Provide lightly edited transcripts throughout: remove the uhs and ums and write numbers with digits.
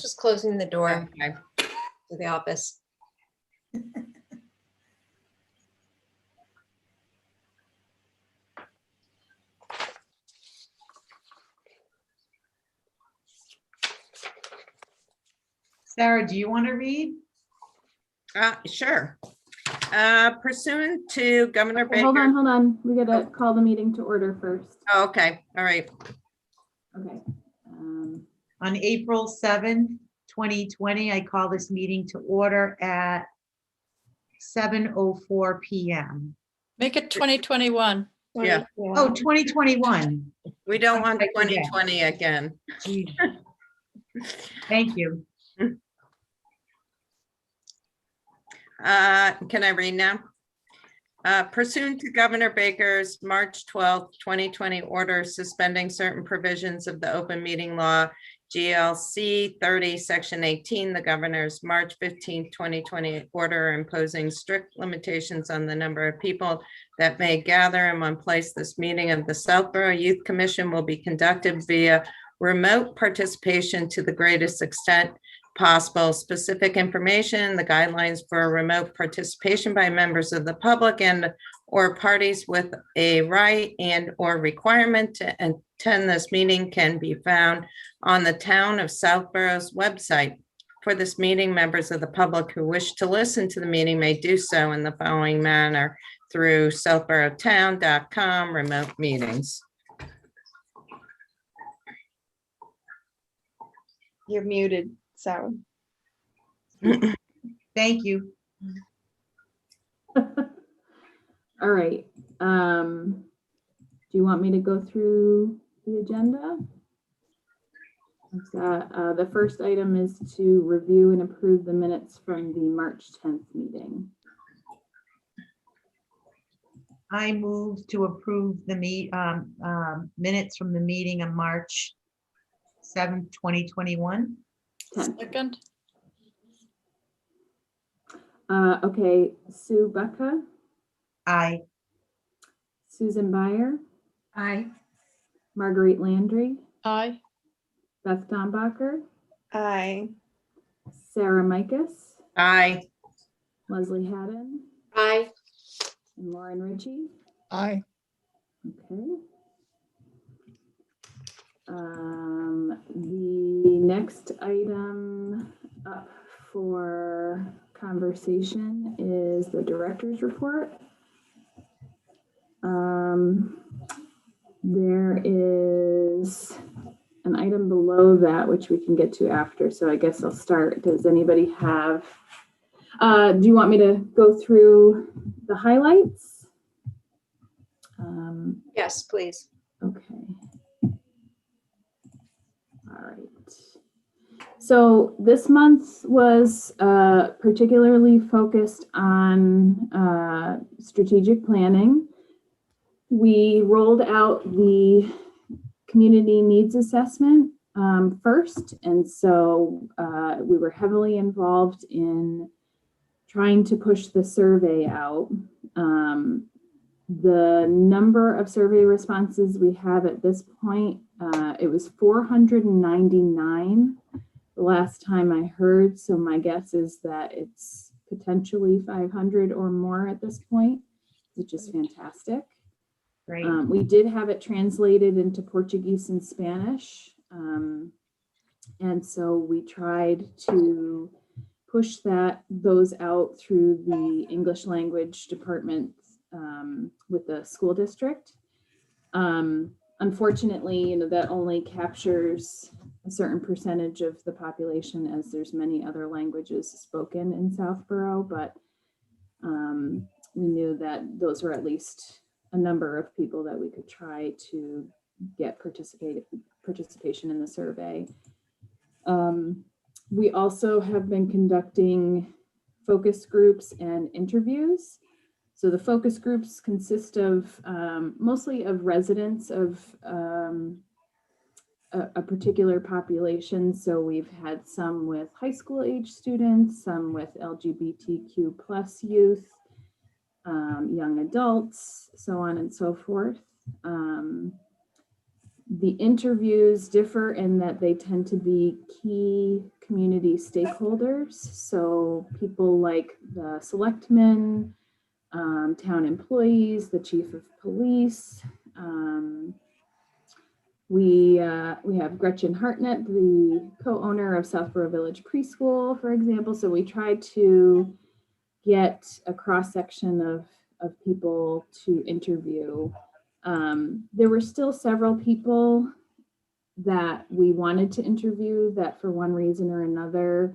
was closing the door Okay. to the office. Sarah, do you want to read? Sure. Pursuant to Governor Baker. Hold on. We gotta call the meeting to order first. Oh, okay, all right. Okay. On April 7th, 2020, I call this meeting to order at 7:04 p.m. Make it 2021. Yeah, Oh, 2021. we don't want I forget. 2020 again. Gee. Thank you. Can I read now? Pursuant to Governor Baker's March 12th, 2020 order suspending certain provisions of the open meeting law, GLC 30, Section 18, the governor's March 15th, 2020 order imposing strict limitations on the number of people that may gather in one place. This meeting of the Southborough Youth Commission will be conducted via remote participation to the greatest extent possible. Specific information, the guidelines for remote participation by members of the public and or parties with a right and or requirement to attend this meeting can be found on the Town of Southborough's website. For this meeting, members of the public who wish to listen to the meeting may do so in the following manner through southboroughtown.com remote meetings. You're muted, Sarah. Thank you. All right. Do you want me to go through the agenda? The first item is to review and approve the minutes from the March 10th meeting. I move to approve the minutes from the meeting on March 7th, 2021. 10th. Second, Okay, Sue Bucka, Aye. Susan Byer, Aye. Marguerite Landry, aye. Beth Dombacher, Aye. Sarah Mikas, Aye. Leslie Haddon, Aye. and Lauren Ritchie. Aye. Okay. The next item up for conversation is the director's report. There is an item below that, which we can get to after, so I guess I'll start. Does anybody have, do you want me to go through the highlights? Yes, please. Okay. All right. So this month was particularly focused on strategic planning. We rolled out the community needs assessment first, and so we were heavily involved in trying to push the survey out. The number of survey responses we have at this point, it was 499 the last time I heard. So my guess is that it's potentially 500 or more at this point, which is fantastic. Great. We did have it translated into Portuguese and Spanish. And so we tried to push those out through the English language department with the school district. Unfortunately, that only captures a certain percentage of the population, as there's many other languages spoken in Southborough, but we knew that those were at least a number of people that we could try to get participation in the survey. We also have been conducting focus groups and interviews. So the focus groups consist of mostly of residents of a particular population. So we've had some with high school age students, some with LGBTQ plus youth, young adults, so on and so forth. The interviews differ in that they tend to be key community stakeholders. So people like the selectmen, town employees, the chief of police. We have Gretchen Hartnett, the co-owner of Southborough Village Preschool, for example. So we try to get a cross-section of people to interview. There were still several people that we wanted to interview that for one reason or another,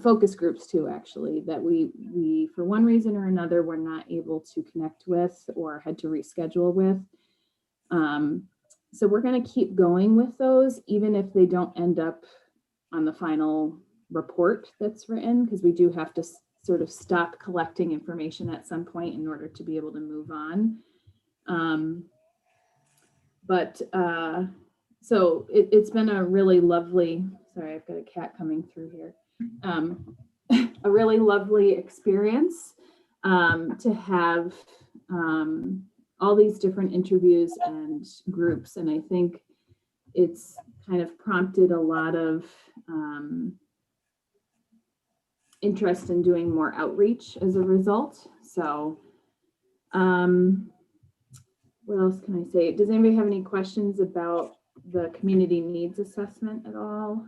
focus groups too, actually, that we for one reason or another were not able to connect with or had to reschedule with. So we're going to keep going with those, even if they don't end up on the final report that's written, because we do have to sort of stop collecting information at some point in order to be able to move on. So it's been a really lovely, sorry, I've got a cat coming through here. A really lovely experience to have all these different interviews and groups. And I think it's kind of prompted a lot of interest in doing more outreach as a result. So what else can I say? Does anybody have any questions about the community needs assessment at all?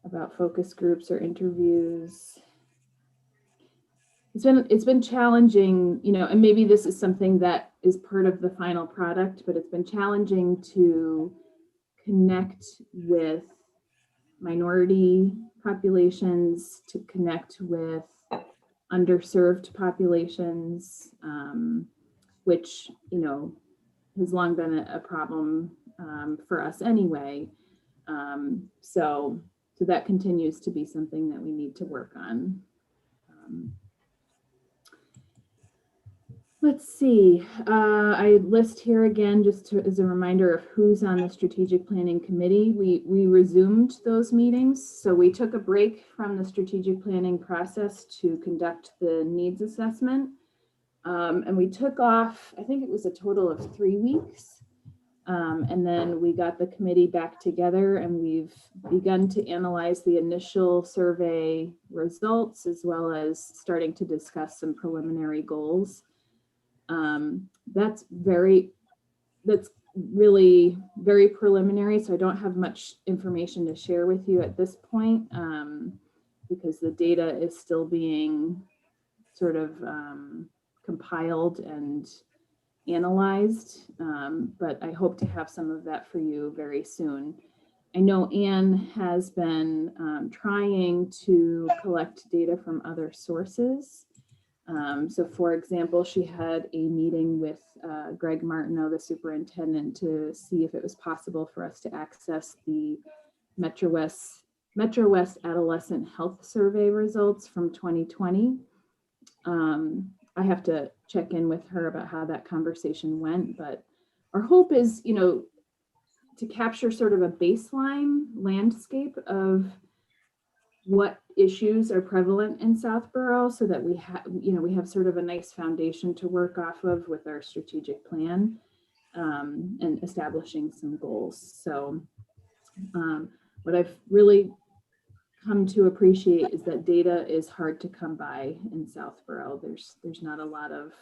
About focus groups or interviews? It's been challenging, you know, and maybe this is something that is part of the final product, but it's been challenging to connect with minority populations, to connect with underserved populations, which, you know, has long been a problem for us anyway. So that continues to be something that we need to work on. Let's see, I list here again, just as a reminder of who's on the strategic planning committee. We resumed those meetings. So we took a break from the strategic planning process to conduct the needs assessment. And we took off, I think it was a total of 3 weeks. And then we got the committee back together and we've begun to analyze the initial survey results, as well as starting to discuss some preliminary goals. That's really very preliminary, so I don't have much information to share with you at this point, because the data is still being sort of compiled and analyzed, but I hope to have some of that for you very soon. I know Anne has been trying to collect data from other sources. So for example, she had a meeting with Greg Martineau, the superintendent, to see if it was possible for us to access the Metro West Adolescent Health Survey results from 2020. I have to check in with her about how that conversation went, but our hope is, you know, to capture sort of a baseline landscape of what issues are prevalent in Southborough, so that we have, you know, we have sort of a nice foundation to work off of with our strategic plan, and establishing some goals. So what I've really come to appreciate is that data is hard to come by in Southborough. There's not a lot of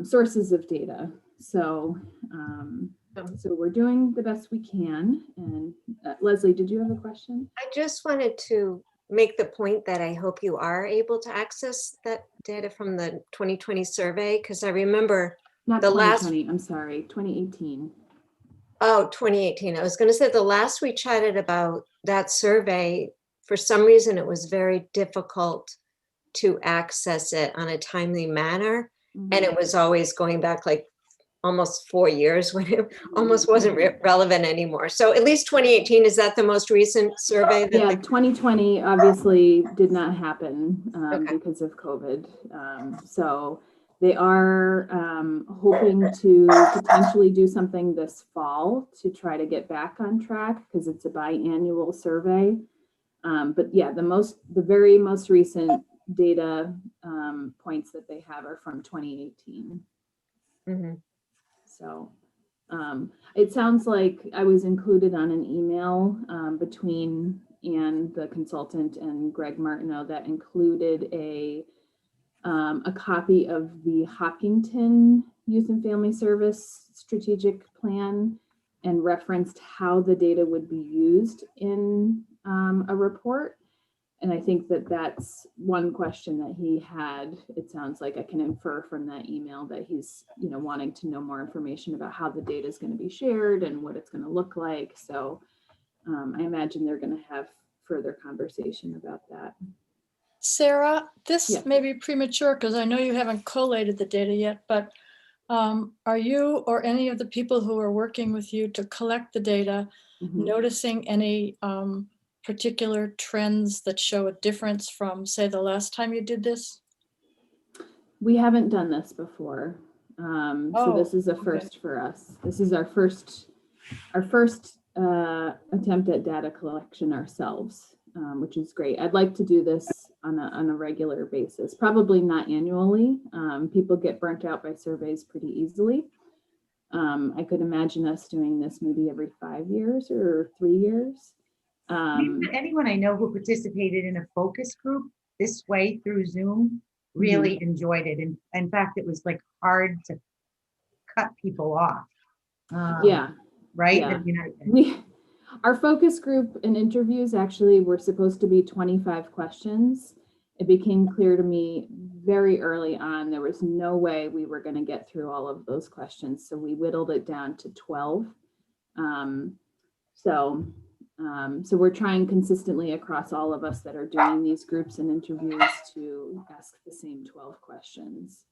sources of data. So we're doing the best we can. And Leslie, did you have a question? I just wanted to make the point that I hope you are able to access that data from the 2020 survey, because I remember Not the 2020, I'm sorry, 2018. Oh, 2018. I was going to say the last we chatted about that survey, for some reason, it was very difficult to access it on a timely manner. Mm-hmm. And it was always going back like almost 4 years when it almost wasn't relevant anymore. So at least 2018, is that the most recent survey? That Yeah, 2020 obviously did not happen Okay. because of COVID. So they are hoping to potentially do something this fall to try to get back on track, because it's a biannual survey. But yeah, the very most recent data points that they have are from 2018. Mm-hmm. So It sounds like I was included on an email between Ann, the consultant, and Greg Martineau that included a copy of the Hopkinton Youth and Family Service strategic plan and referenced how the data would be used in a report. And I think that that's one question that he had. It sounds like I can infer from that email that he's, wanting to know more information about how the data is going to be shared and what it's going to look like. So I imagine they're going to have further conversation about that. Sarah, this Yeah. may be premature because I know you haven't collated the data yet, but are you or any of the people who are working with you to collect the data noticing any particular trends that show a difference from, say, the last time you did this? We haven't done this before. So this is a first for us. This is our first attempt at data collection ourselves, which is great. I'd like to do this on a regular basis, probably not annually. People get burnt out by surveys pretty easily. I could imagine us doing this maybe every 5 years or 3 years. Anyone I know who participated in a focus group this way through Zoom really enjoyed it. And in fact, it was like hard to cut people off. Yeah. Right? Yeah. Our focus group and interviews actually were supposed to be 25 questions. It became clear to me very early on, there was no way we were going to get through all of those questions. So we whittled it down to 12. So we're trying consistently across all of us that are doing these groups and interviews to ask the same 12 questions.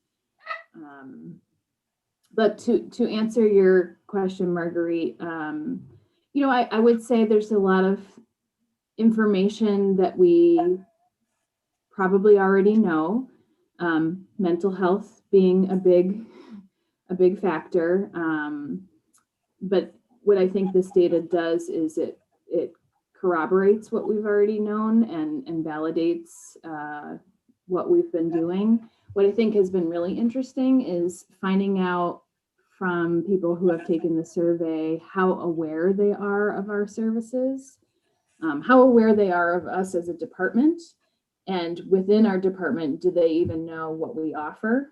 But to answer your question, Marguerite, I would say there's a lot of information that we probably already know. Mental health being a big factor. But what I think this data does is it corroborates what we've already known and validates what we've been doing. What I think has been really interesting is finding out from people who have taken the survey how aware they are of our services, how aware they are of us as a department, and within our department, do they even know what we offer?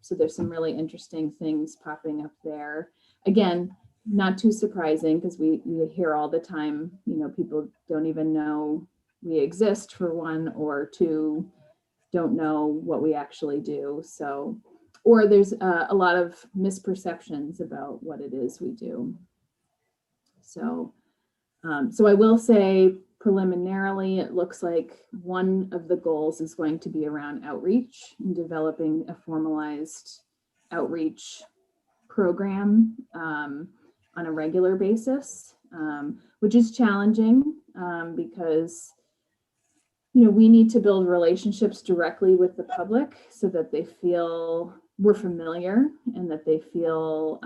So there's some really interesting things popping up there. Again, not too surprising because we hear all the time, people don't even know we exist, for one, or two, don't know what we actually do. So, or there's a lot of misperceptions about what it is we do. So, I will say preliminarily, it looks like one of the goals is going to be around outreach and developing a formalized outreach program on a regular basis, which is challenging because we need to build relationships directly with the public so that they feel we're familiar and that they feel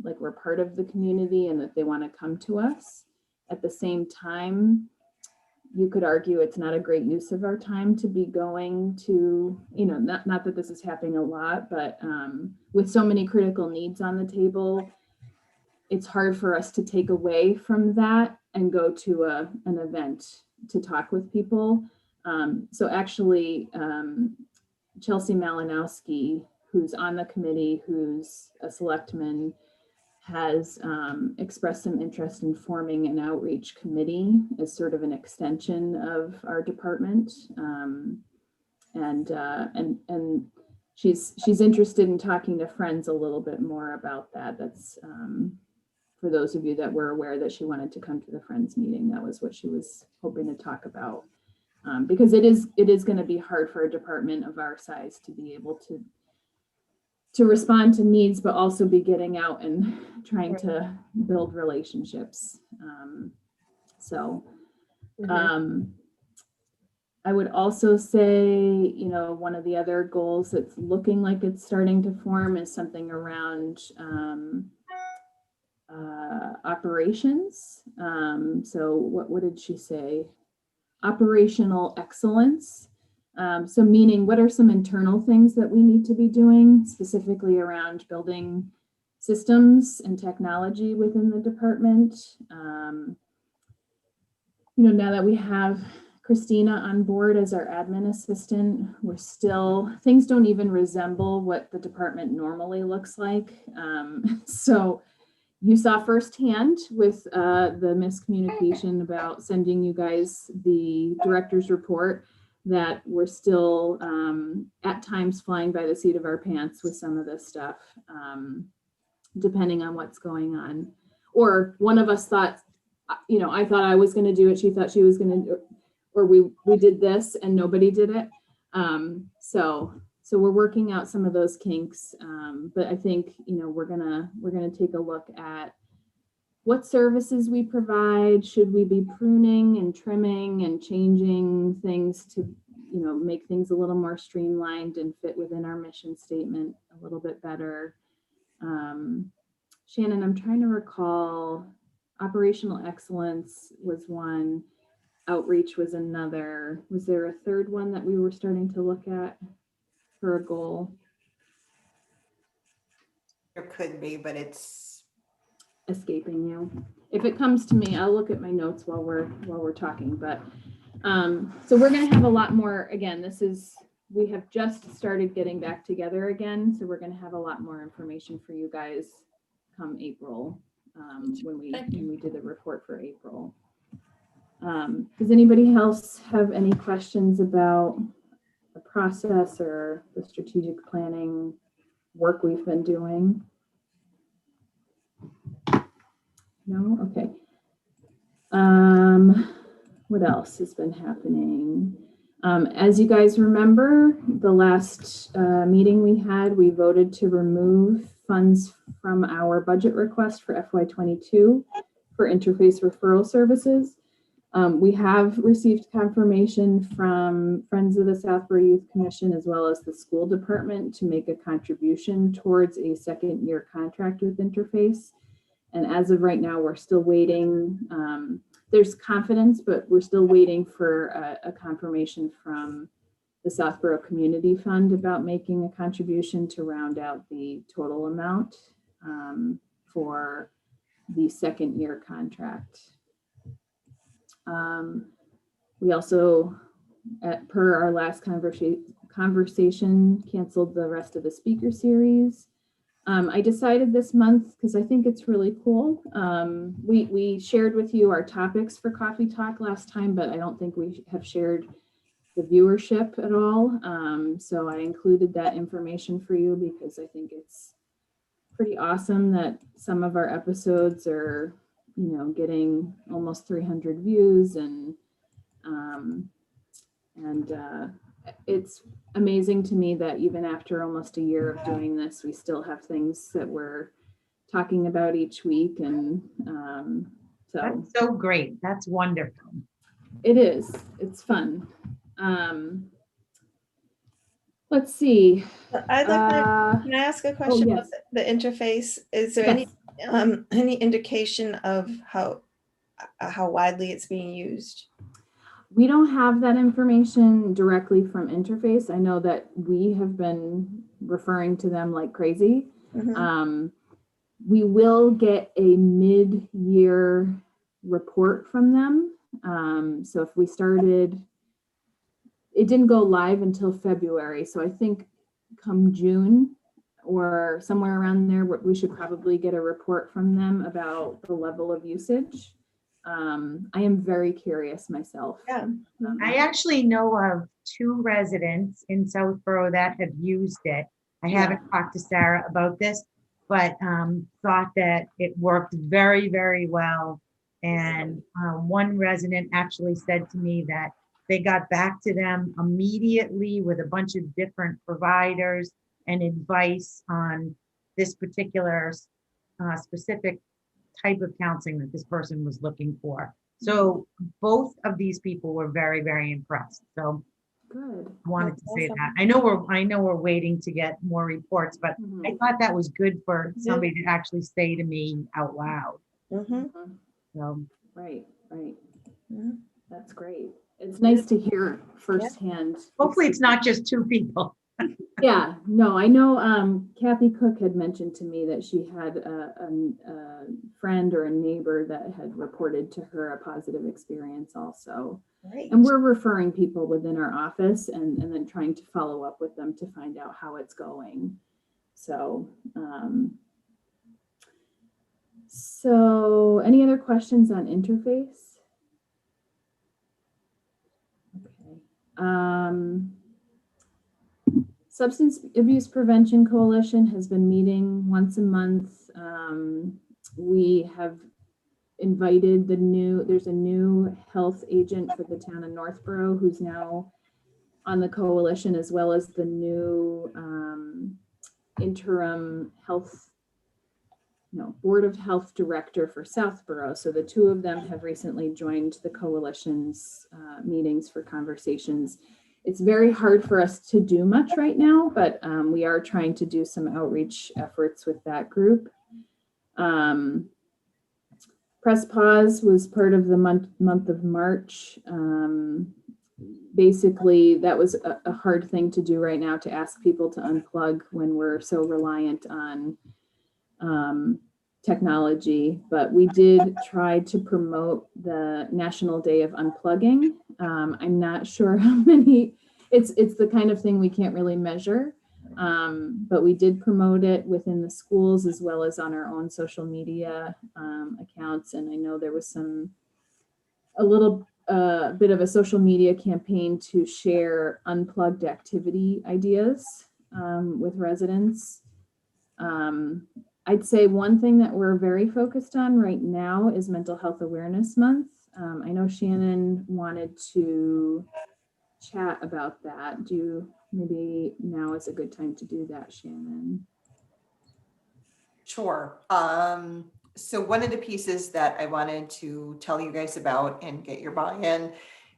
like we're part of the community and that they want to come to us. At the same time, you could argue it's not a great use of our time to be going to, not that this is happening a lot, but with so many critical needs on the table, it's hard for us to take away from that and go to an event to talk with people. So actually, Chelsea Malinowski, who's on the committee, who's a selectman, has expressed some interest in forming an outreach committee as sort of an extension of our department. And she's interested in talking to friends a little bit more about that. That's for those of you that were aware that she wanted to come to the Friends meeting, that was what she was hoping to talk about. Because it is going to be hard for a department of our size to be able to respond to needs, but also be getting out and trying to build relationships. I would also say, one of the other goals that's looking like it's starting to form is something around operations. So what did she say? Operational excellence. So meaning, what are some internal things that we need to be doing specifically around building systems and technology within the department. Now that we have Christina on board as our admin assistant, things don't even resemble what the department normally looks like. So you saw firsthand with the miscommunication about sending you guys the director's report that we're still at times flying by the seat of our pants with some of this stuff, depending on what's going on. Or one of us thought, I thought I was going to do it. She thought she was going to, or we did this and nobody did it. So we're working out some of those kinks. But I think, we're gonna take a look at what services we provide. Should we be pruning and trimming and changing things to, make things a little more streamlined and fit within our mission statement a little bit better? Shannon, I'm trying to recall, operational excellence was one, outreach was another. Was there a third one that we were starting to look at for a goal? There could be, but it's Escaping you. If it comes to me, I'll look at my notes while we're talking. But so we're going to have a lot more. Again, we have just started getting back together again, so we're going to have a lot more information for you guys come April, when we did the report for April. Does anybody else have any questions about the process or the strategic planning work we've been doing? No? Okay. What else has been happening? As you guys remember, the last meeting we had, we voted to remove funds from our budget request for FY22 for interface referral services. We have received confirmation from Friends of the Southborough Youth Commission as well as the school department to make a contribution towards a second year contract with Interface. And as of right now, we're still waiting. There's confidence, but we're still waiting for a confirmation from the Southborough Community Fund about making a contribution to round out the total amount for the second year contract. We also, per our last conversation, canceled the rest of the speaker series. I decided this month, because I think it's really cool. We shared with you our topics for Coffee Talk last time, but I don't think we have shared the viewership at all. So I included that information for you because I think it's pretty awesome that some of our episodes are, getting almost 300 views, and it's amazing to me that even after almost a year of doing this, we still have things that we're talking about each week. And That's so great. That's wonderful. it is. It's fun. Let's see. I'd like to, can I ask a question yes. about the interface? Is there Yes. any indication of how widely it's being used? We don't have that information directly from Interface. I know that we have been referring to them like crazy. Mhm. We will get a mid-year report from them. So if we started, it didn't go live until February. So I think come June or somewhere around there, we should probably get a report from them about the level of usage. I am very curious myself. Yeah. I actually know of 2 residents in Southborough that have used it. I haven't talked to Sarah about this, but thought that it worked very, very well. And one resident actually said to me that they got back to them immediately with a bunch of different providers and advice on this particular specific type of counseling that this person was looking for. So both of these people were very, very impressed. So Good. I wanted to say Awesome. that. I know we're waiting to get more reports, but I thought that was good for somebody to actually say to me out loud. Mhm. So Right. Mhm. That's great. It's nice to hear firsthand. hopefully it's not just 2 people. Yeah, no, I know Kathy Cook had mentioned to me that she had a friend or a neighbor that had reported to her a positive experience also. Great. And we're referring people within our office and then trying to follow up with them to find out how it's going. So, so any other questions on interface? Okay. Substance Abuse Prevention Coalition has been meeting once a month. We have invited there's a new health agent for the town of Northborough who's now on the coalition, as well as the new interim Board of Health Director for Southborough. So the two of them have recently joined the coalition's meetings for conversations. It's very hard for us to do much right now, but we are trying to do some outreach efforts with that group. Press Pause was part of the month of March. Basically, that was a hard thing to do right now, to ask people to unplug when we're so reliant on technology. But we did try to promote the National Day of Unplugging. I'm not sure how many, it's the kind of thing we can't really measure. But we did promote it within the schools as well as on our own social media accounts. And I know there was a little bit of a social media campaign to share unplugged activity ideas with residents. I'd say one thing that we're very focused on right now is Mental Health Awareness Month. I know Shannon wanted to chat about that. Maybe now is a good time to do that, Shannon? Sure. So one of the pieces that I wanted to tell you guys about and get your buy-in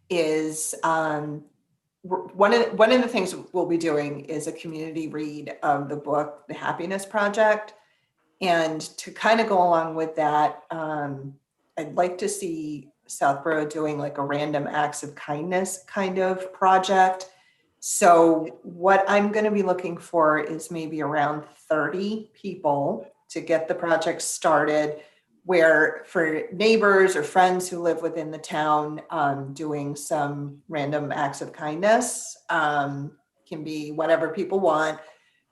is one of the things we'll be doing is a community read of the book, The Happiness Project. And to kind of go along with that, I'd like to see Southborough doing like a random acts of kindness kind of project. So what I'm going to be looking for is maybe around 30 people to get the project started, where for neighbors or friends who live within the town, doing some random acts of kindness, can be whatever people want,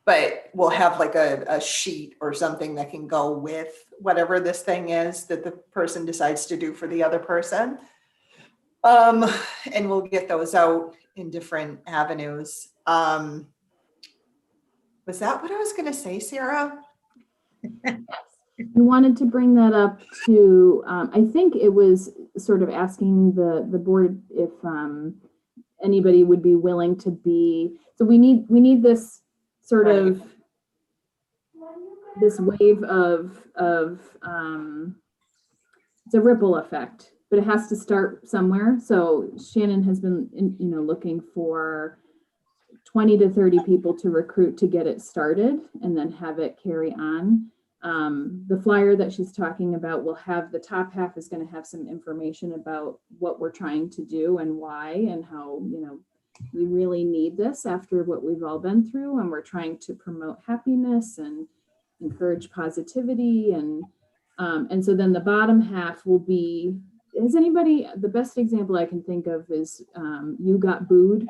but we'll have like a sheet or something that can go with whatever this thing is that the person decides to do for the other person. And we'll get those out in different avenues. Was that what I was going to say, Sarah? We wanted to bring that up to, I think it was sort of asking the board if anybody would be willing to be, so we need this sort of, this wave of it's a ripple effect, but it has to start somewhere. So Shannon has been, looking for 20 to 30 people to recruit to get it started and then have it carry on. The flyer that she's talking about will have, the top half is going to have some information about what we're trying to do and why, and how, we really need this after what we've all been through. And we're trying to promote happiness and encourage positivity. And so then the bottom half will be, has anybody, the best example I can think of is You Got Booed.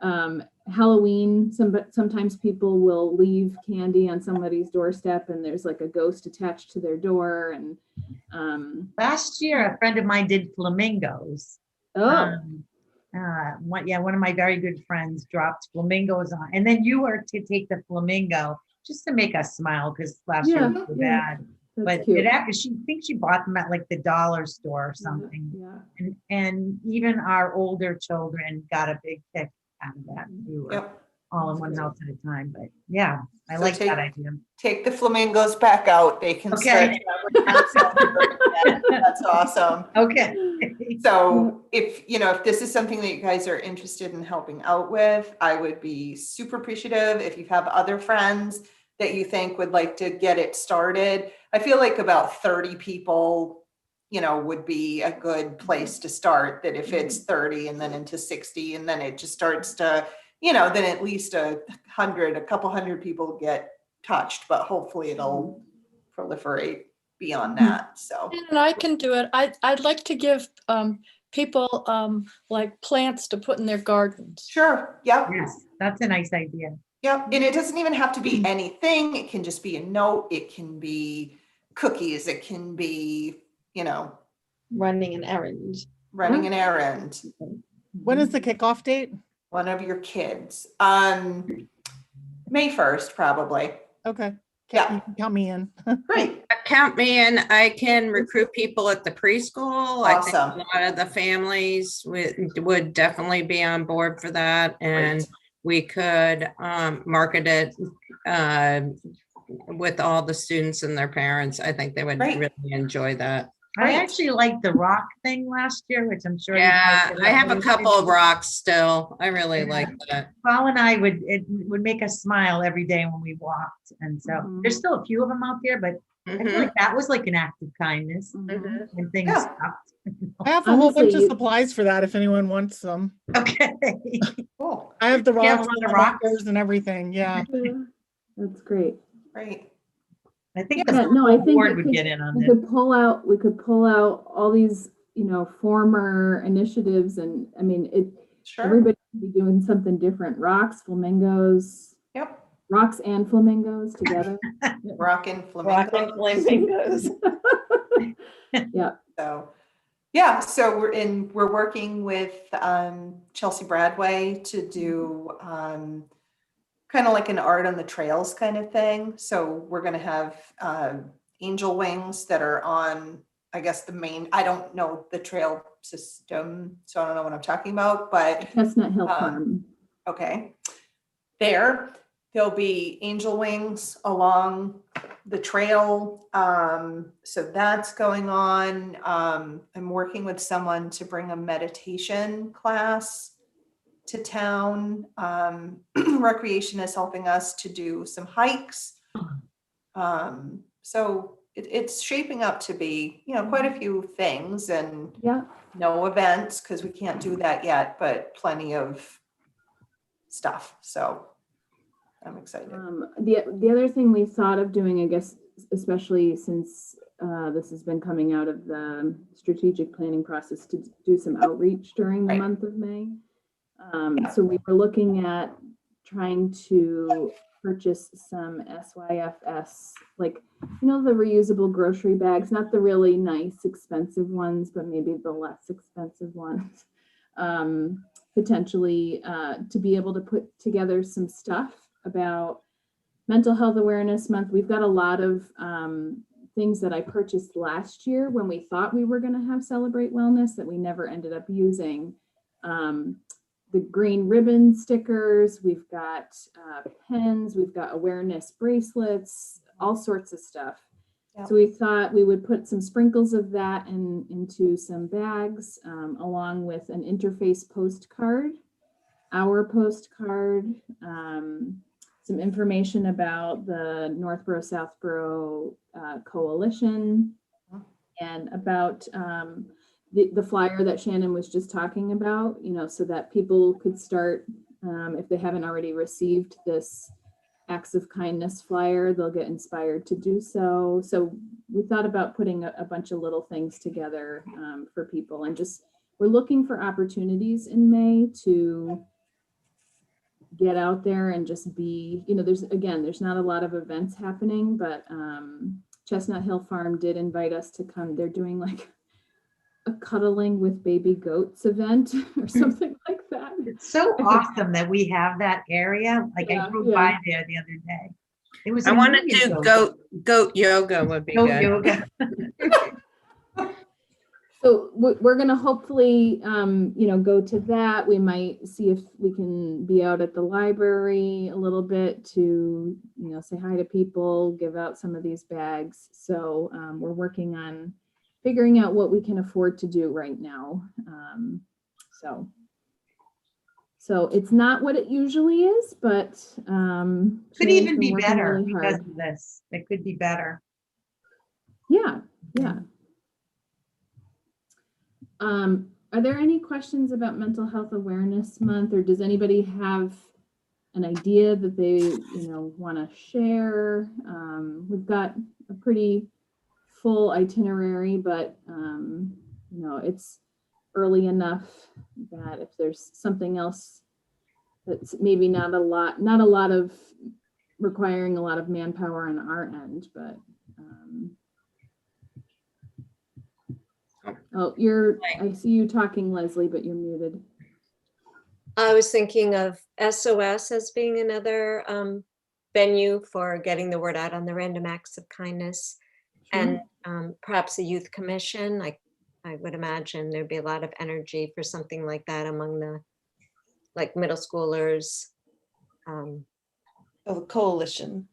Halloween, sometimes people will leave candy on somebody's doorstep and there's like a ghost attached to their door. And Last year, a friend of mine did flamingos. One of my very good friends dropped flamingos on, and then you were to take the flamingo just to make us smile because last year was so bad. But cute. she thinks she bought them at like the dollar store or something. Yeah. And even our older children got a big kick out of that. We were all in one house at a time. But yeah, I like that idea. Take the flamingos back out. They can stretch. That's awesome. Okay. So if this is something that you guys are interested in helping out with, I would be super appreciative. If you have other friends that you think would like to get it started, I feel like about 30 people, would be a good place to start. That if it's 30 and then into 60, and then it just starts to then at least a couple hundred people get touched, but hopefully it'll proliferate beyond that. So, And I can do it. I'd like to give people like plants to put in their gardens. sure. Yep. Yes, that's a nice idea. Yep. And it doesn't even have to be anything. It can just be a note. It can be cookies. It can be, Running an errand. running an errand. When is the kickoff date? One of your kids. May 1st, probably. Okay. Yeah. You can count me in. Great. Count me in. I can recruit people at the preschool. I think Awesome. a lot of the families would definitely be on board for that. And Great. we could market it with all the students and their parents. I think they would Great. really enjoy that. I Right. actually liked the rock thing last year, which I'm sure. you Yeah, guys did. I have a couple of rocks still. I really Yeah. like that. Paul and I it would make us smile every day when we walked. And so Mhm. there's still a few of them out there, but I feel Mhm. like that was like an act of kindness Mhm. when things Yeah. stopped. I have a whole bunch Honestly, of supplies for that if anyone wants some. Okay. Cool. I have the You have a rocks, lot of the rocks? markers and everything. Yeah. Yeah, that's great. Great. I think Yeah, the no, I think board we would could- get in on We this. could pull out all these, former initiatives, and I mean, Sure. everybody should be doing something different. Rocks, flamingos, Yep. rocks and flamingos together. Rockin' Rockin' flamingo. flamingos. Yeah. So, yeah, so we're working with Chelsea Bradway to do kind of like an art on the trails kind of thing. So we're going to have angel wings that are on, I guess, the main, I don't know the trail system, so I don't know what I'm talking about, but Chestnut Hill Farm. okay. There'll be angel wings along the trail. So that's going on. I'm working with someone to bring a meditation class to town. Recreation is helping us to do some hikes. So it's shaping up to be, quite a few things, and Yeah. no events because we can't do that yet, but plenty of stuff. So I'm excited. The other thing we thought of doing, I guess, especially since this has been coming out of the strategic planning process, to do some outreach during the Right. month of May. So we were looking at trying to purchase some SYFS, like, the reusable grocery bags, not the really nice, expensive ones, but maybe the less expensive ones. Potentially to be able to put together some stuff about Mental Health Awareness Month. We've got a lot of things that I purchased last year when we thought we were going to have Celebrate Wellness that we never ended up using. The green ribbon stickers, we've got pens, we've got awareness bracelets, all sorts of stuff. Yep. So we thought we would put some sprinkles of that into some bags, along with an interface postcard, our postcard, some information about the Northborough Southborough Coalition, and about the flyer that Shannon was just talking about, so that people could start, if they haven't already received this Acts of Kindness flyer, they'll get inspired to do so. So we thought about putting a bunch of little things together for people, and we're looking for opportunities in May to get out there and just be, there's not a lot of events happening, but Chestnut Hill Farm did invite us to come. They're doing like a cuddling with baby goats event or something like that. It's so awesome that we have that area. Like I drove by there the other day. It was. I want to amazing. do goat yoga would be Goat good. yoga. So we're going to hopefully, go to that. We might see if we can be out at the library a little bit to, say hi to people, give out some of these bags. So we're working on figuring out what we can afford to do right now. So it's not what it usually is, but Could Shannon's even been be working better really because hard. of this. It could be better. Yeah. Are there any questions about Mental Health Awareness Month, or does anybody have an idea that they, want to share? We've got a pretty full itinerary, but, it's early enough that if there's something else that's maybe not a lot of requiring a lot of manpower on our end, but I see you talking, Leslie, but you're muted. I was thinking of SOS as being another venue for getting the word out on the random acts of kindness. And perhaps a youth commission. I would imagine there'd be a lot of energy for something like that among the middle schoolers. Oh, the coalition.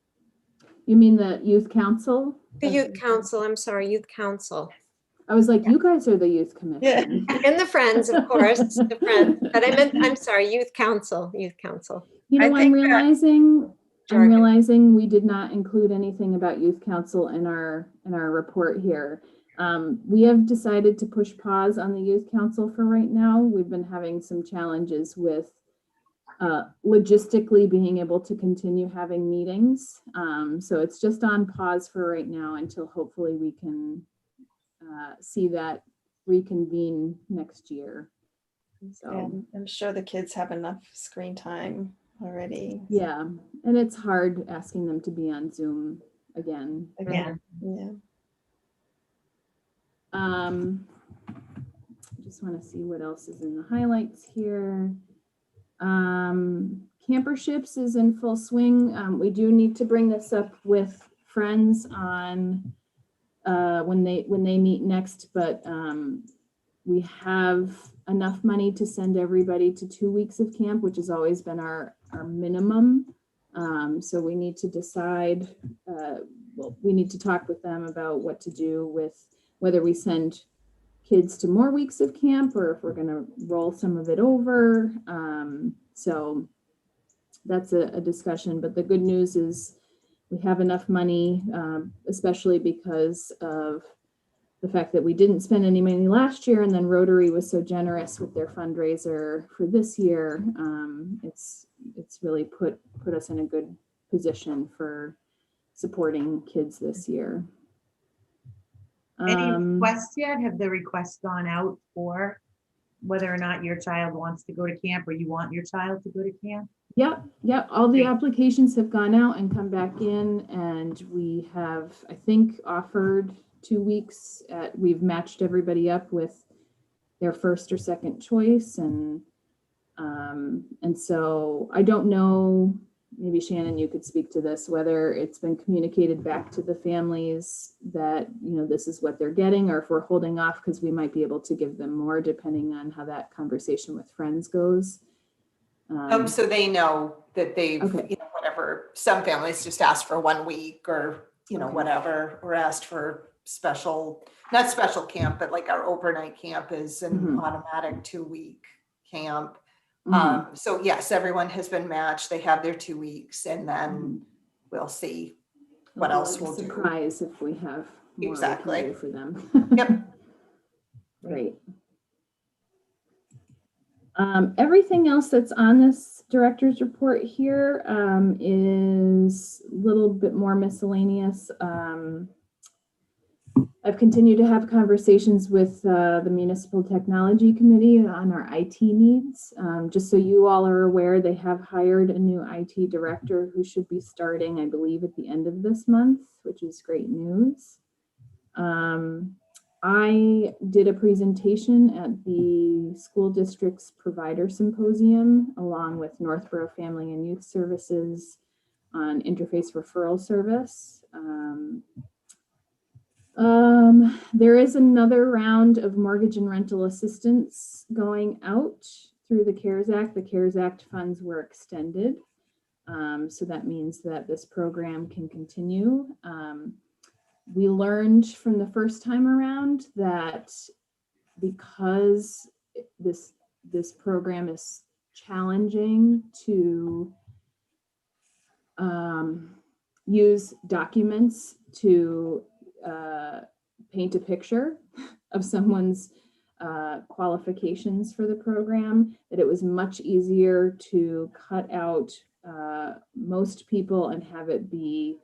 You mean the youth council? The youth council, I'm sorry, youth council. I was like, you guys are the youth commission. And the friends, of course, the friends, but I'm sorry, youth council. I I'm think that- realizing we did not include anything about youth council in our report here. We have decided to push pause on the youth council for right now. We've been having some challenges with logistically being able to continue having meetings. So it's just on pause for right now until hopefully we can see that reconvene next year. So And I'm sure the kids have enough screen time already. yeah, and it's hard asking them to be on Zoom again. Again, yeah. Just want to see what else is in the highlights here. Camperships is in full swing. We do need to bring this up with Friends on when they meet next, but we have enough money to send everybody to 2 weeks of camp, which has always been our minimum. So we need to decide, we need to talk with them about what to do with whether we send kids to more weeks of camp or if we're going to roll some of it over. So that's a discussion, but the good news is we have enough money, especially because of the fact that we didn't spend any money last year, and then Rotary was so generous with their fundraiser for this year. It's really put us in a good position for supporting kids this year. Any requests yet? Have the requests gone out for whether or not your child wants to go to camp or you want your child to go to camp? Yep. All the applications have gone out and come back in, and we have, I think, offered 2 weeks. We've matched everybody up with their first or second choice, and so I don't know. Maybe Shannon, you could speak to this, whether it's been communicated back to the families that, this is what they're getting, or if we're holding off because we might be able to give them more depending on how that conversation with Friends goes. So they know that they've, Okay. Whatever, some families just ask for 1 week or, Okay. whatever, or asked for not special camp, but like our overnight camp is an automatic 2-week camp. So yes, everyone has been matched. They have their 2 weeks, and then we'll see what else we'll do. Surprise if we have more Exactly. we can do for them. Yep. Great. Everything else that's on this director's report here is a little bit more miscellaneous. I've continued to have conversations with the Municipal Technology Committee on our IT needs. Just so you all are aware, they have hired a new IT director who should be starting, I believe, at the end of this month, which is great news. I did a presentation at the school district's provider symposium along with Northborough Family and Youth Services on interface referral service. There is another round of mortgage and rental assistance going out through the CARES Act. The CARES Act funds were extended. So that means that this program can continue. We learned from the first time around that because this program is challenging to use documents to paint a picture of someone's qualifications for the program, that it was much easier to cut out most people and have it be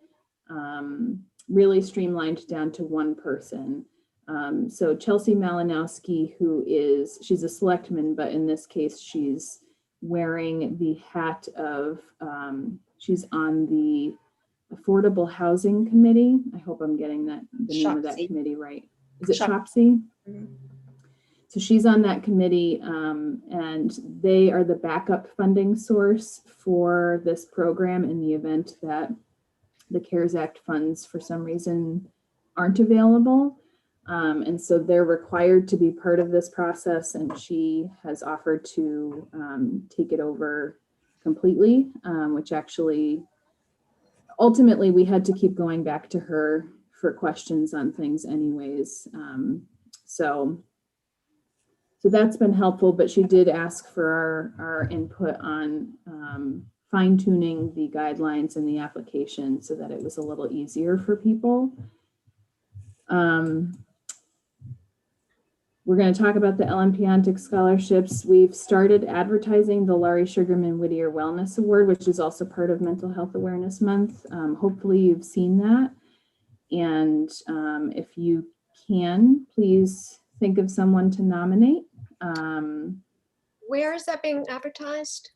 really streamlined down to one person. So Chelsea Malinowski, she's a selectman, but in this case, she's wearing the hat of, she's on the Affordable Housing Committee. I hope I'm getting the name of that Shopsy. committee right. Is it Shop- Shopsy? Mhm. So she's on that committee, and they are the backup funding source for this program in the event that the CARES Act funds for some reason aren't available. And so they're required to be part of this process, and she has offered to take it over completely, which actually, ultimately, we had to keep going back to her for questions on things anyways. So that's been helpful, but she did ask for our input on fine tuning the guidelines and the application so that it was a little easier for people. We're going to talk about the LMPiontic scholarships. We've started advertising the Laurie Sugarman Whittier Wellness Award, which is also part of Mental Health Awareness Month. Hopefully you've seen that. And if you can, please think of someone to nominate. Where is that being advertised?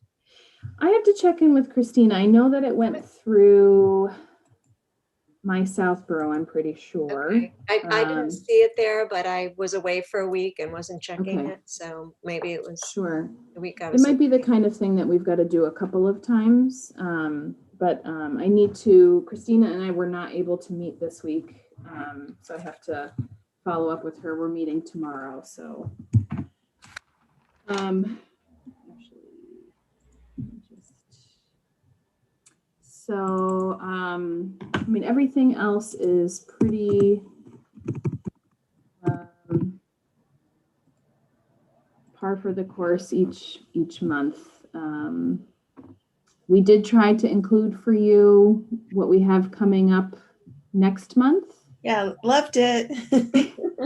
I have to check in with Christina. I know that it went through my Southborough, I'm pretty sure. Okay. I didn't Um, see it there, but I was away for a week and wasn't checking Okay. it. So maybe it was Sure. the week I It was. might be the kind of thing that we've got to do a couple of times. But I need to, Christina and I were not able to meet this week. So I have to follow up with her. We're meeting tomorrow, so. I mean, everything else is pretty par for the course each month. We did try to include for you what we have coming up next month. Yeah, loved it.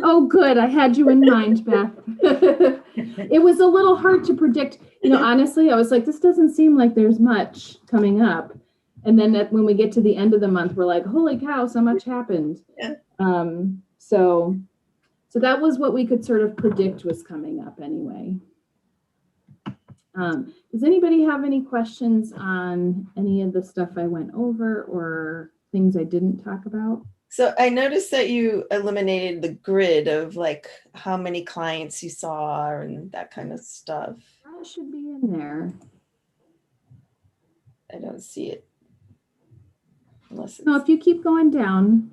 Oh, good. I had you in mind, Beth. It was a little hard to predict. You know, honestly, I was like, this doesn't seem like there's much coming up. And then when we get to the end of the month, we're like, holy cow, so much happened. Yeah. So that was what we could sort of predict was coming up anyway. Does anybody have any questions on any of the stuff I went over or things I didn't talk about? So I noticed that you eliminated the grid of like how many clients you saw and that kind of stuff. That should be in there. I don't see it. Unless it's No, if you keep going down.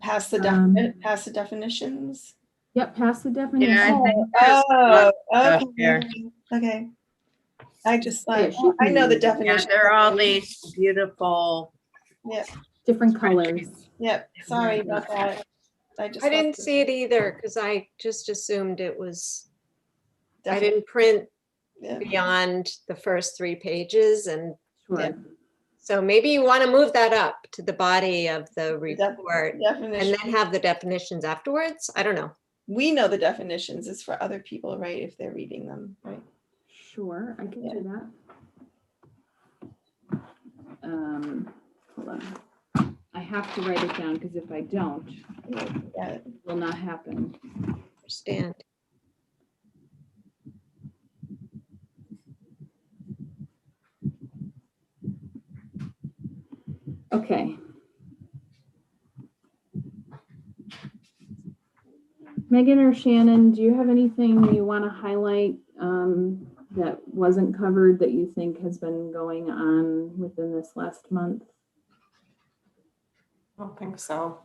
past the past the definitions. Yep, past the definition. Yeah, I think Chris Oh, stuff okay. here. Okay. I just thought, It should I know the be. Yeah, definition. there are all these beautiful. Yeah, Different colors. yep. Sorry about that. I I didn't see it either because I just assumed it was, I Definitely. didn't print Yeah. beyond the first 3 pages. And Sure. Yeah. so maybe you want to move that up to the body of the report and Definition. then have the definitions afterwards. I don't know. We know the definitions. It's for other people, right? If they're reading them, right? Sure, I can do that. Hold on. I have to write it down because if I don't, Yeah. it will not happen. Understand. Okay. Megan or Shannon, do you have anything you want to highlight that wasn't covered that you think has been going on within this last month? I don't think so.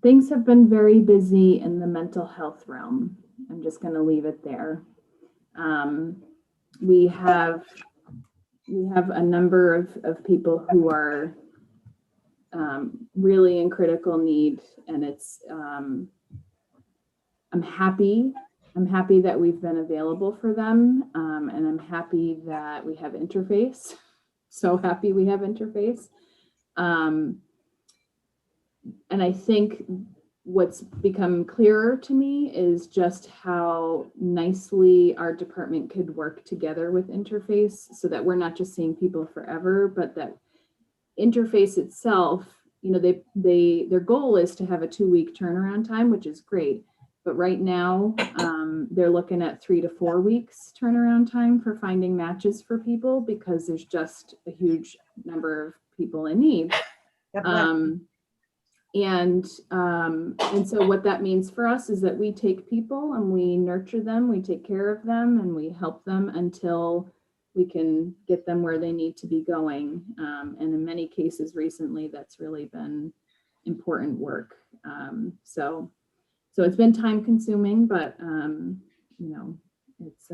Things have been very busy in the mental health realm. I'm just going to leave it there. We have a number of people who are really in critical need, and it's I'm happy that we've been available for them, and I'm happy that we have interface. So happy we have interface. And I think what's become clearer to me is just how nicely our department could work together with Interface so that we're not just seeing people forever, but that Interface itself, you know, their goal is to have a 2-week turnaround time, which is great. But right now, they're looking at 3 to 4 weeks turnaround time for finding matches for people because there's just a huge number of people in need. God bless. And so what that means for us is that we take people and we nurture them, we take care of them, and we help them until we can get them where they need to be going. And in many cases recently, that's really been important work. So it's been time consuming, but you know, it's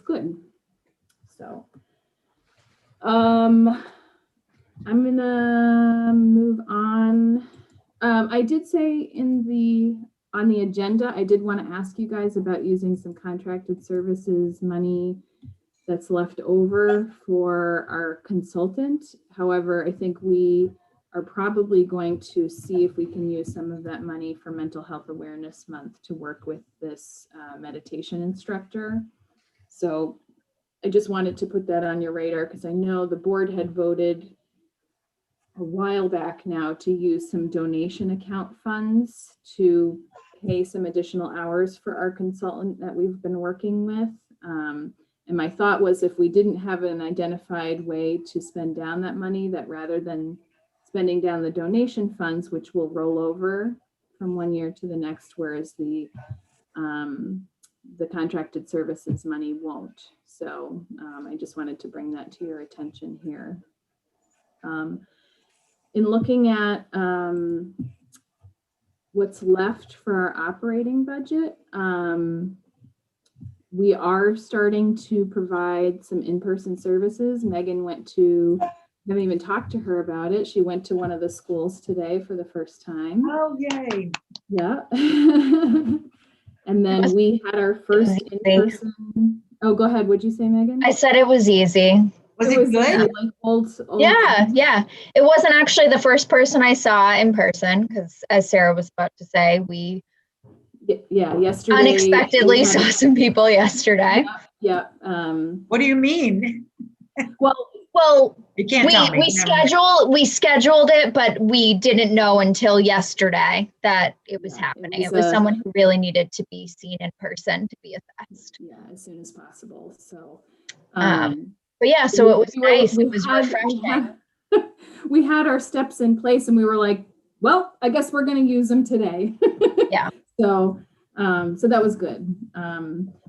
good. So I'm gonna move on. I did say on the agenda, I did want to ask you guys about using some contracted services money that's left over for our consultant. However, I think we are probably going to see if we can use some of that money for Mental Health Awareness Month to work with this meditation instructor. So I just wanted to put that on your radar because I know the board had voted a while back now to use some donation account funds to pay some additional hours for our consultant that we've been working with. And my thought was if we didn't have an identified way to spend down that money, that rather than spending down the donation funds, which will roll over from one year to the next, whereas the contracted services money won't. So I just wanted to bring that to your attention here. In looking at what's left for our operating budget, we are starting to provide some in-person services. Megan haven't even talked to her about it. She went to one of the schools today for the first time. Oh, yay. Yeah. And then we had our first in-person. Oh, go ahead. What'd you say, Megan? I said it was easy. Was it good? Like old Yeah. It wasn't actually the first person I saw in person because, as Sarah was about to say, we yesterday unexpectedly saw some people yesterday. Yeah. What do you mean? Well, You can't tell me. we scheduled it, but we didn't know until yesterday that it was happening. It was someone who really needed to be seen in person to be assessed. Yeah, as soon as possible. So, but yeah, so it was nice. It was refreshing. We had our steps in place and we were like, well, I guess we're going to use them today. Yeah. So that was good.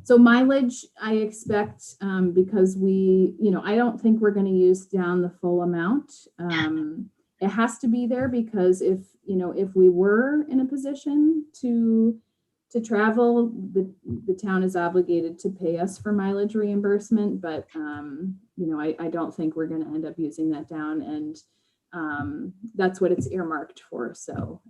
So mileage, I expect, because I don't think we're going to use down the full amount. It has to be there because if we were in a position to travel, the town is obligated to pay us for mileage reimbursement, but I don't think we're going to end up using that down, and that's what it's earmarked for. So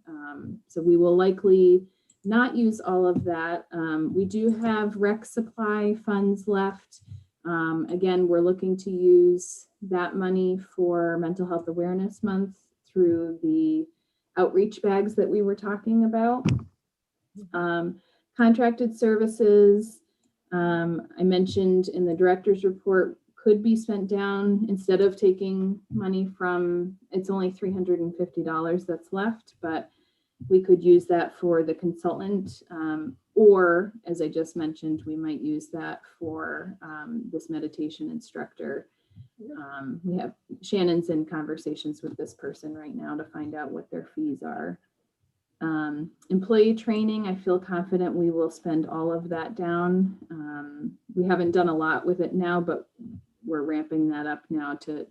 we will likely not use all of that. We do have rec supply funds left. Again, we're looking to use that money for Mental Health Awareness Month through the outreach bags that we were talking about. Contracted services, I mentioned in the director's report, could be spent down instead of taking money from, it's only $350 that's left, but we could use that for the consultant, or as I just mentioned, we might use that for this meditation instructor. Shannon's in conversations with this person right now to find out what their fees are. Employee training, I feel confident we will spend all of that down. We haven't done a lot with it now, but we're ramping that up now to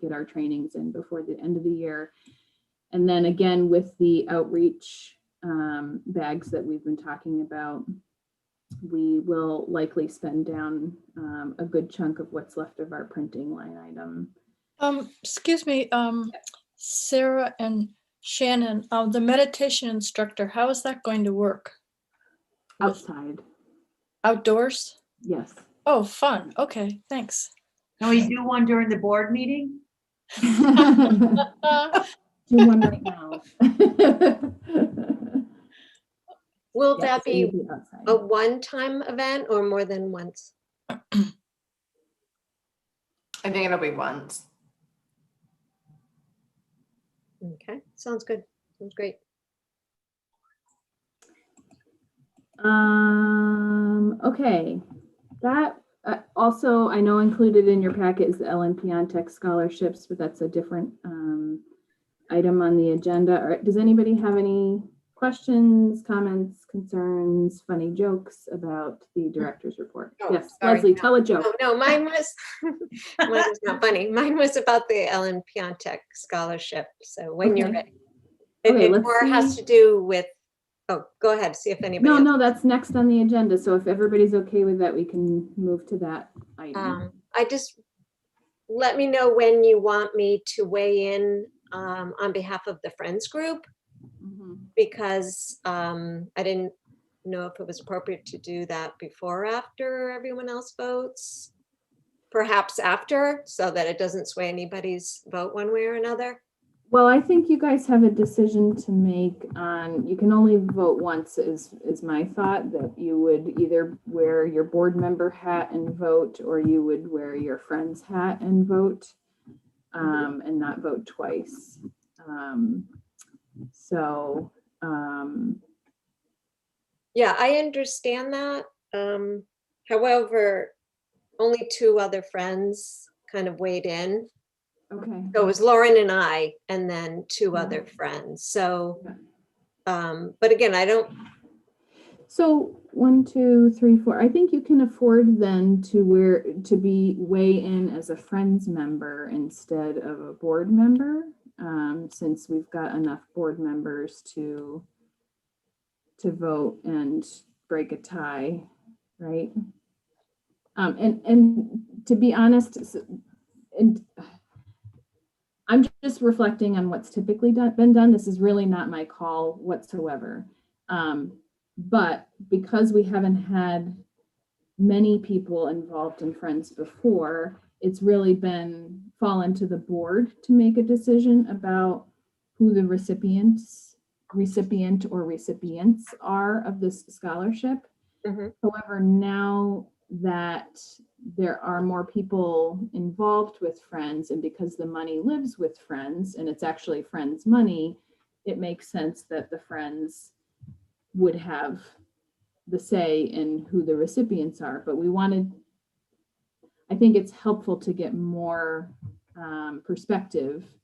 get our trainings in before the end of the year. And then again, with the outreach bags that we've been talking about, we will likely spend down a good chunk of what's left of our printing line item. Excuse me, Sarah and Shannon, the meditation instructor, how is that going to work? Outside. Outdoors? Yes. Oh, fun. Okay, thanks. Can we do one during the board meeting? do one right now. Will Yes, that it would be be outside. a one-time event or more than once? I think it'll be once. Okay, sounds good. Sounds great. Okay, that also, I know included in your packet is the Ellen Piontek scholarships, but that's a different item on the agenda. Does anybody have any questions, comments, concerns, funny jokes about the director's report? Oh, Yes, sorry, Leslie, no. tell a joke. Oh, no, mine was, mine was not funny. Mine was about the Ellen Piontek scholarship. So when you're Okay. ready. Okay, It let's more has see. to do with, oh, go ahead, see if anybody else. No, that's next on the agenda. So if everybody's okay with that, we can move to that item. I just, let me know when you want me to weigh in on behalf of the Friends group, Mhm. because I didn't know if it was appropriate to do that before or after everyone else votes. Perhaps after, so that it doesn't sway anybody's vote one way or another. Well, I think you guys have a decision to make on, you can only vote once is my thought, that you would either wear your board member hat and vote, or you would wear your friend's hat and vote, and not vote twice. Yeah, I understand that. However, only two other friends kind of weighed in. Okay. So it was Lauren and I, and then two Mhm. other friends. So, Okay. but again, I don't, So 1, 2, 3, 4. I think you can afford then to weigh in as a Friends member instead of a board member, since we've got enough board members to vote and break a tie, right? And to be honest, and I'm just reflecting on what's typically been done. This is really not my call whatsoever. But because we haven't had many people involved in Friends before, it's really been fallen to the board to make a decision about who the recipient or recipients are of this scholarship. Mhm. However, now that there are more people involved with Friends, and because the money lives with Friends and it's actually Friends money, it makes sense that the Friends would have the say in who the recipients are. But I think it's helpful to get more perspective.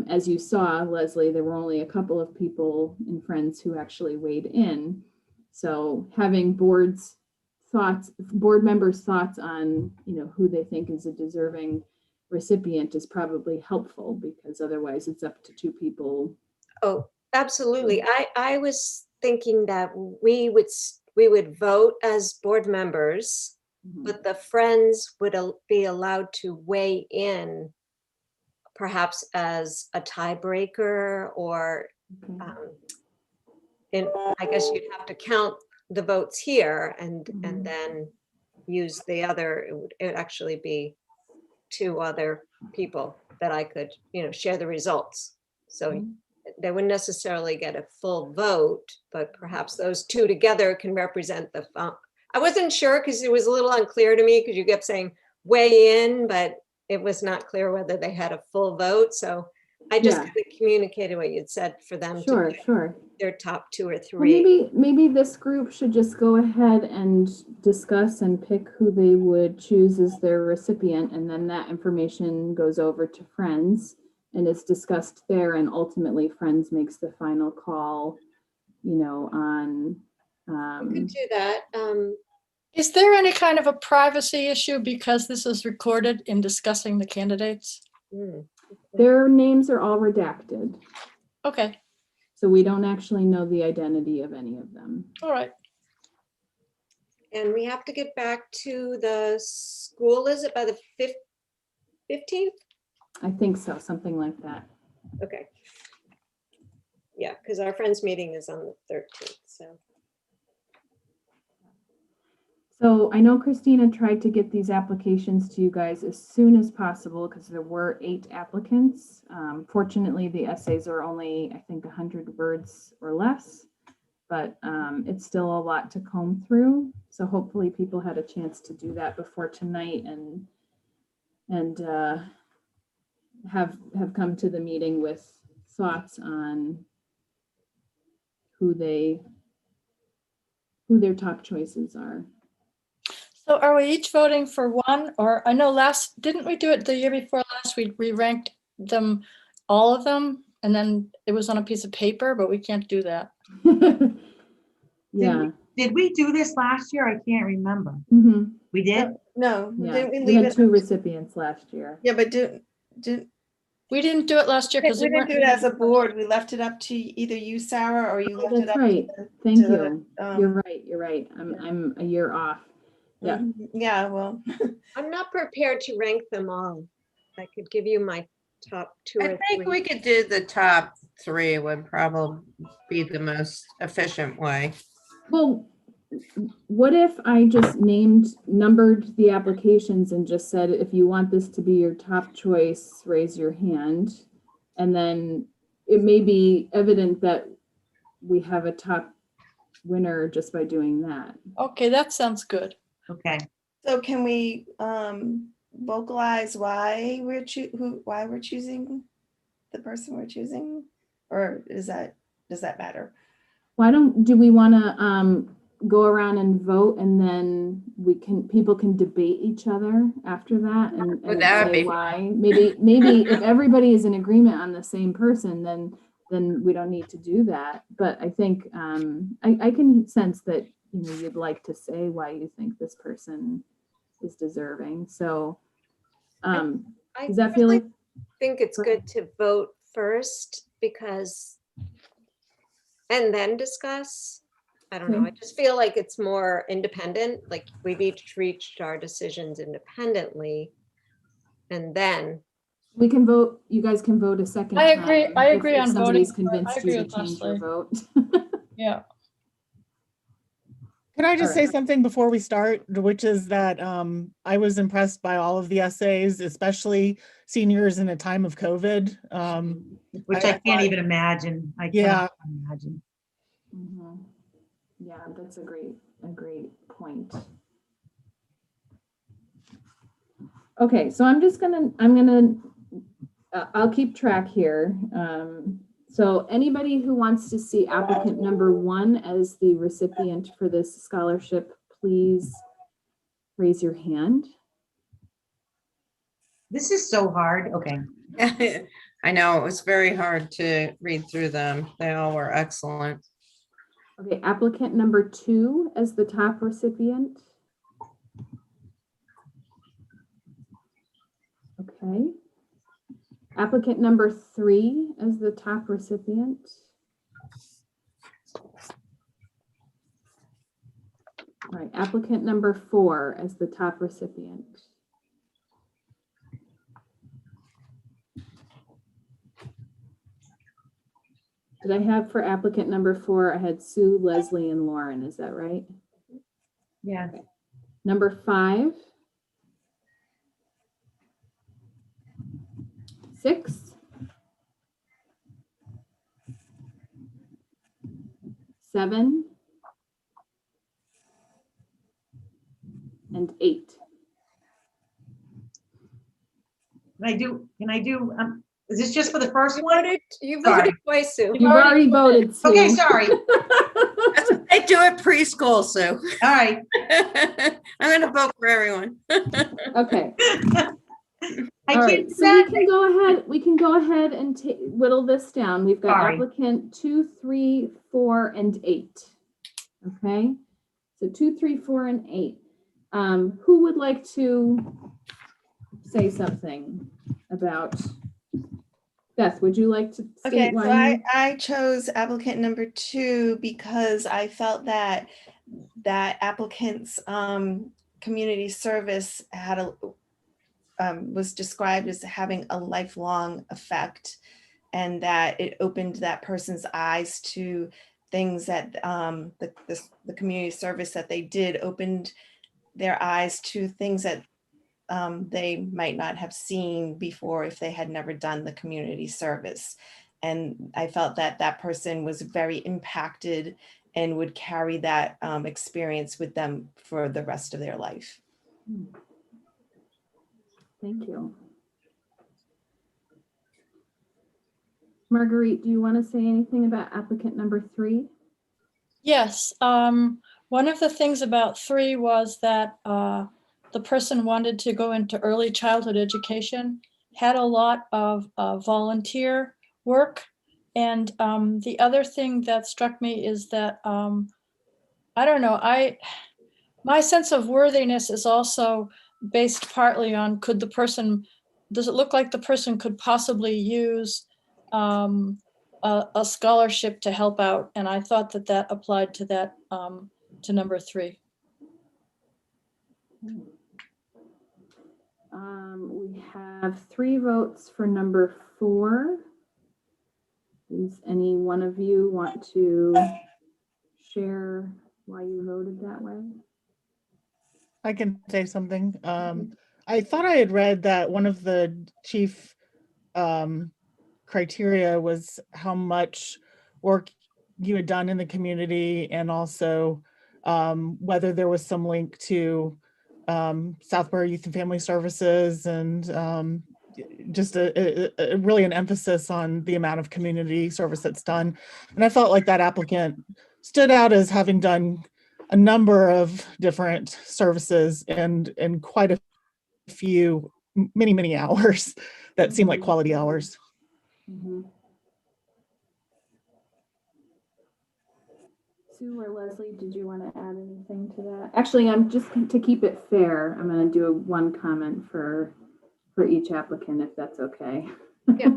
As you saw, Leslie, there were only a couple of people in Friends who actually weighed in. So having board members' thoughts on, who they think is a deserving recipient is probably helpful, because otherwise it's up to two people. oh, absolutely. I was thinking that we would vote as board members, but the friends would be allowed to weigh in perhaps as a tiebreaker, or and I guess you'd have to count the votes here and then use the other, it would actually be two other people that I could, share the results. So they wouldn't necessarily get a full vote, but perhaps those two together can represent the, I wasn't sure because it was a little unclear to me, because you kept saying weigh in, but it was not clear whether they had a full vote. So I just kind of communicated what you'd said for them to pick their top two or three. Well, maybe this group should just go ahead and discuss and pick who they would choose as their recipient, and then that information goes over to Friends and is discussed there, and ultimately Friends makes the final call, on. We could do that. Is there any kind of a privacy issue because this is recorded in discussing the candidates? Their names are all redacted. Okay. So we don't actually know the identity of any of them. All right. And we have to get back to the school, is it by the 15th? I think so, something like that. Okay. Yeah, because our friends meeting is on the 13th, so. So I know Christina tried to get these applications to you guys as soon as possible because there were 8 applicants. Fortunately, the essays are only, I think, 100 words or less, but it's still a lot to comb through. So hopefully people had a chance to do that before tonight and have come to the meeting with thoughts on who their top choices are. So are we each voting for one, or I know didn't we do it the year before last? We ranked them, all of them, and then it was on a piece of paper, but we can't do that. Yeah. Did we do this last year? I can't remember. Mhm. We did? No, Yeah. didn't we We leave had it? 2 recipients last year. Yeah, but We didn't do it last year we because we didn't weren't. do it as a board. We left it up to either you, Sarah, or you Oh, left it that's up. right. to Thank to, you. um, You're right. You're right. I'm a year off. Yeah. Yeah, well, I'm not prepared to rank them all. I could give you my top 2 I or think 3. we could do the top 3 would probably be the most efficient way. Well, what if I just numbered the applications and just said, if you want this to be your top choice, raise your hand. And then it may be evident that we have a top winner just by doing that. Okay, that sounds good. Okay. so can we vocalize why we're choosing the person we're choosing, or does that matter? Do we want to go around and vote, and then people can debate each other after that and that would say be why? Maybe if everybody is in agreement on the same person, then we don't need to do that. But I think I can sense that you'd like to say why you think this person is deserving. So I does that feel like? think it's good to vote first and then discuss. I don't know. Okay. I just feel like it's more independent. Like we've each reached our decisions independently. And then We can vote, you guys can vote a second I time. agree. I agree if on somebody's voting. I convinced agree you to with change your Leslie. vote. Yeah. Can I just All say right. something before we start, which is that I was impressed by all of the essays, especially seniors in a time of COVID. Which I I can't thought- even imagine. I Yeah. cannot imagine. Mhm. Yeah, that's a great point. Okay, so I'll keep track here. So anybody who wants to see applicant number 1 as the recipient for this scholarship, please raise your hand. This is so hard. Okay. I know, it was very hard to read through them. They all were excellent. Okay, applicant number 2 as the top recipient. Okay. Applicant number 3 as the top recipient. All right, applicant number 4 as the top recipient. Did I have for applicant number 4, I had Sue, Leslie, and Lauren, is that right? Yeah. Number 5. 6. 7. And 8. Can I do, is this just for the first one? You Sorry. voted twice, Sue. You've already voted, Sue. Okay, sorry. They do it preschool, Sue. All right. I'm gonna vote for everyone. Okay. I All can't right, do so that. we can go ahead and whittle this down. We've got Sorry. applicant 2, 3, 4, and 8. Okay, so 2, 3, 4, and 8. Who would like to say something about? Beth, would you like to Okay, state so why? I chose applicant number 2 because I felt that applicant's community service was described as having a lifelong effect, and that it opened that person's eyes to things that the community service that they did opened their eyes to things that they might not have seen before if they had never done the community service. And I felt that that person was very impacted and would carry that experience with them for the rest of their life. Thank you. Marguerite, do you want to say anything about applicant number 3? Yes, one of the things about 3 was that the person wanted to go into early childhood education, had a lot of volunteer work. And the other thing that struck me is that, I don't know, my sense of worthiness is also based partly on does it look like the person could possibly use a scholarship to help out? And I thought that that applied to that, to number 3. We have 3 votes for number 4. Does any one of you want to share why you voted that way? I can say something. I thought I had read that one of the chief criteria was how much work you had done in the community, and also whether there was some link to Southborough Youth and Family Services, and just really an emphasis on the amount of community service that's done. And I felt like that applicant stood out as having done a number of different services and quite a few, many hours that seemed like quality hours. Sue or Leslie, did you want to add anything to that? Actually, I'm just to keep it fair, I'm going to do one comment for each applicant, if that's okay. Yeah,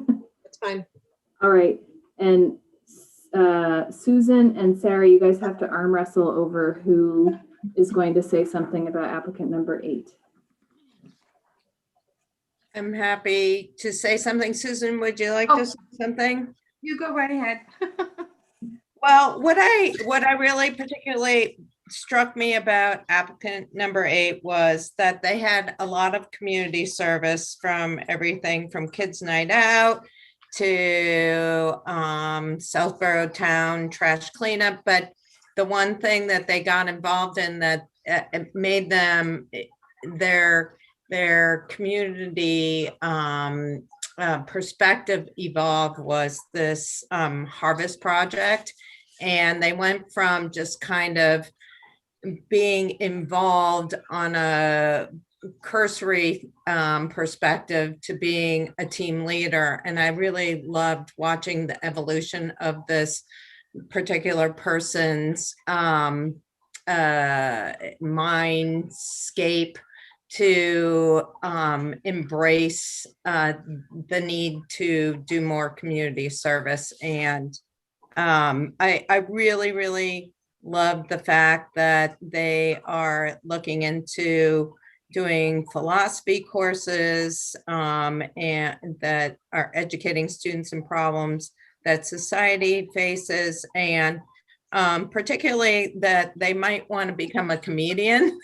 that's fine. All right, and Susan and Sarah, you guys have to arm wrestle over who is going to say something about applicant number 8. I'm happy to say something. Susan, would you like to say something? You go right ahead. Well, what I really particularly struck me about applicant number 8 was that they had a lot of community service, from everything from kids' night out to Southborough town trash cleanup. But the one thing that they got involved in that it made them their community perspective evolve was this harvest project. And they went from just kind of being involved on a cursory perspective to being a team leader. And I really loved watching the evolution of this particular person's mindscape to embrace the need to do more community service. And I really love the fact that they are looking into doing philosophy courses and that are educating students in problems that society faces, and particularly that they might want to become a comedian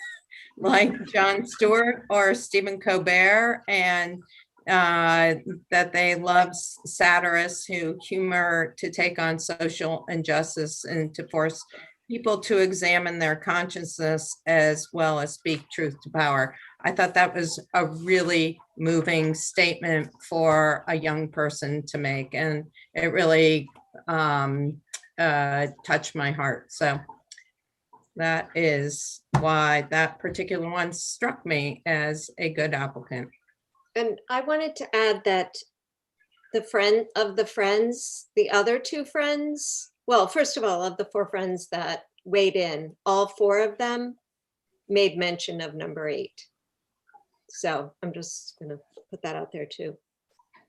like Jon Stewart or Stephen Colbert, and that they love satirists who humor to take on social injustice and to force people to examine their consciousness as well as speak truth to power. I thought that was a really moving statement for a young person to make, and it really touched my heart. So that is why that particular one struck me as a good applicant. And I wanted to add that the other 2 friends, well, first of all, of the 4 friends that weighed in, all 4 of them made mention of number 8. So I'm just going to put that out there too,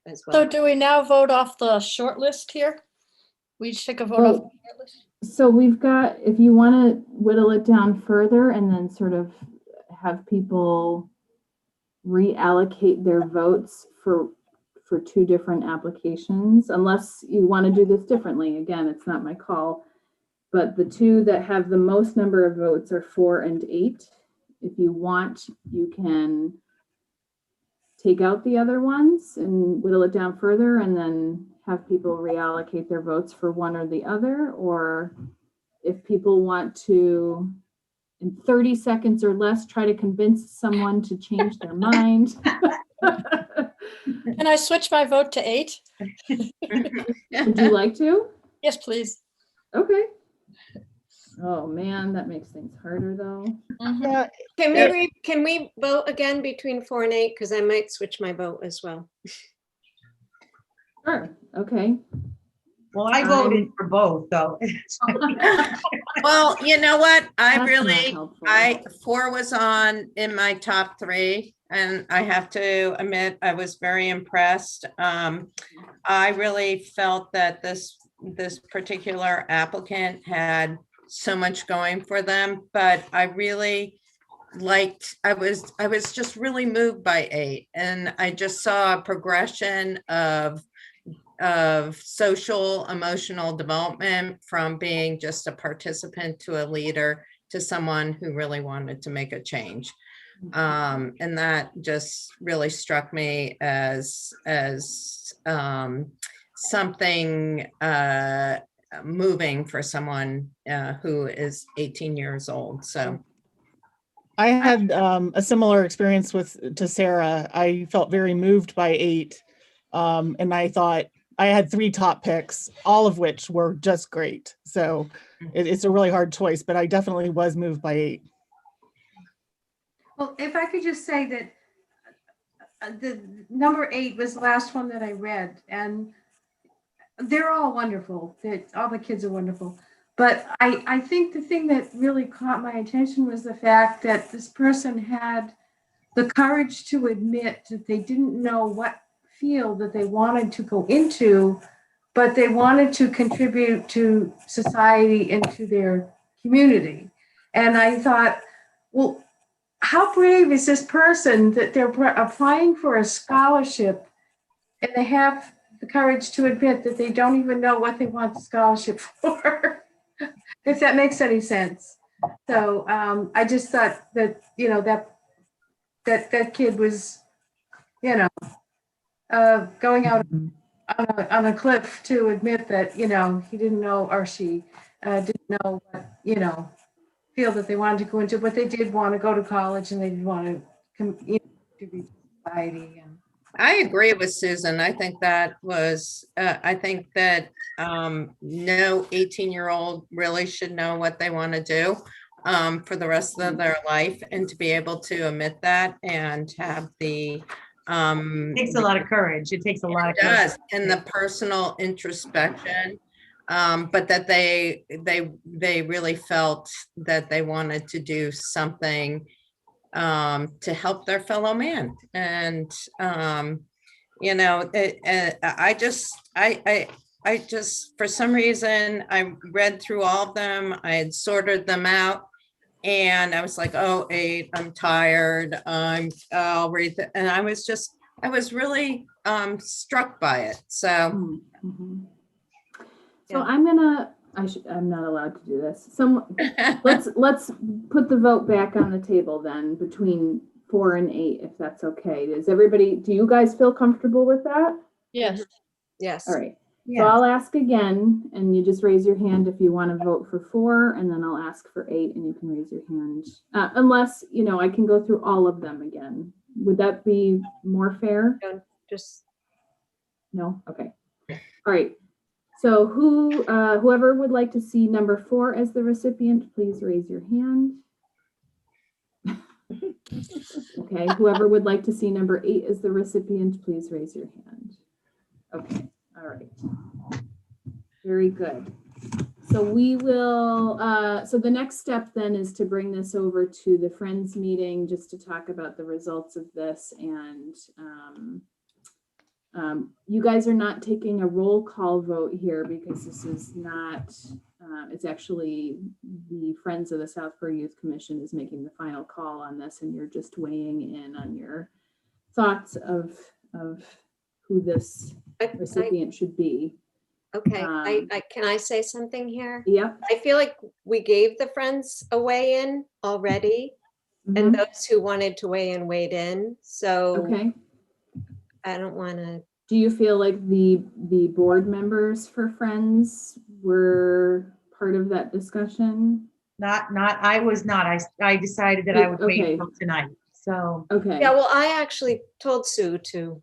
as well. So do we now vote off the short list here? We each take a vote off the short list? So we've got, if you want to whittle it down further and then sort of have people reallocate their votes for 2 different applications, unless you want to do this differently. Again, it's not my call, but the 2 that have the most number of votes are 4 and 8. if you want, you can take out the other ones and whittle it down further and then have people reallocate their votes for one or the other. Or if people want to, in 30 seconds or less, try to convince someone to change their mind. Can I switch my vote to 8? Would you like to? Yes, please. Okay. Oh man, that makes things harder though. Mhm. Yeah, Can we vote again between 4 and 8? Because I might switch my vote as well. Sure. Okay. Well, I voted for both, though. Well, you know what? That's not helpful. 4 was on in my top 3, and I have to admit, I was very impressed. I really felt that this particular applicant had so much going for them, but I really liked, I was just really moved by 8, and I just saw a progression of social emotional development from being just a participant to a leader to someone who really wanted to make a change. And that just really struck me as something moving for someone who is 18 years old. So I had a similar experience to Sarah. I felt very moved by 8. And I thought I had 3 top picks, all of which were just great. So it's a really hard choice, but I definitely was moved by 8. Well, if I could just say that the number 8 was the last one that I read, and they're all wonderful. All the kids are wonderful. But I think the thing that really caught my attention was the fact that this person had the courage to admit that they didn't know what field that they wanted to go into, but they wanted to contribute to society and to their community. And I thought, well, how brave is this person that they're applying for a scholarship and they have the courage to admit that they don't even know what they want the scholarship for, if that makes any sense. So I just thought that, you know, that kid was, you know, going out on a cliff to admit that, you know, he didn't know, or she didn't know what, you know, field that they wanted to go into, but they did want to go to college and they did want to contribute to society. And I agree with Susan. I think that was, I think that no 18-year-old really should know what they want to do for the rest of their life, and to be able to admit that and have the It takes a lot of courage. It takes a lot of courage. does, and the personal introspection, but that they really felt that they wanted to do something to help their fellow man. And you know, I just for some reason I read through all of them. I had sorted them out, and I was like, oh, 8, I'm tired. I'll read it. And I was really struck by it. So Mhm. Yeah. So I'm not allowed to do this. Let's put the vote back on the table then between 4 and 8, if that's okay. Do you guys feel comfortable with that? Yes. Yes. All right. Yeah. So I'll ask again, and you just raise your hand if you want to vote for 4, and then I'll ask for 8, and you can raise your hand. Unless, you know, I can go through all of them again. Would that be more fair? Just No? Okay. All right. So whoever would like to see number 4 as the recipient, please raise your hand. Okay. Whoever would like to see number 8 as the recipient, please raise your hand. Okay. All right. Very good. So we will, so the next step then is to bring this over to the Friends meeting just to talk about the results of this. And you guys are not taking a roll call vote here because this is not, it's actually the Friends of the Southborough Youth Commission is making the final call on this, and you're just weighing in on your thoughts of who this recipient should be. okay. Can I say something here? Yep. I feel like we gave the Friends a weigh-in already. and Mhm. those who wanted to weigh in, weighed in. So Okay. I don't want to, Do you feel like the board members for Friends were part of that discussion? Not, I was not. I decided that I would wait Okay. till tonight. So, Okay. yeah, well, I actually told Sue to,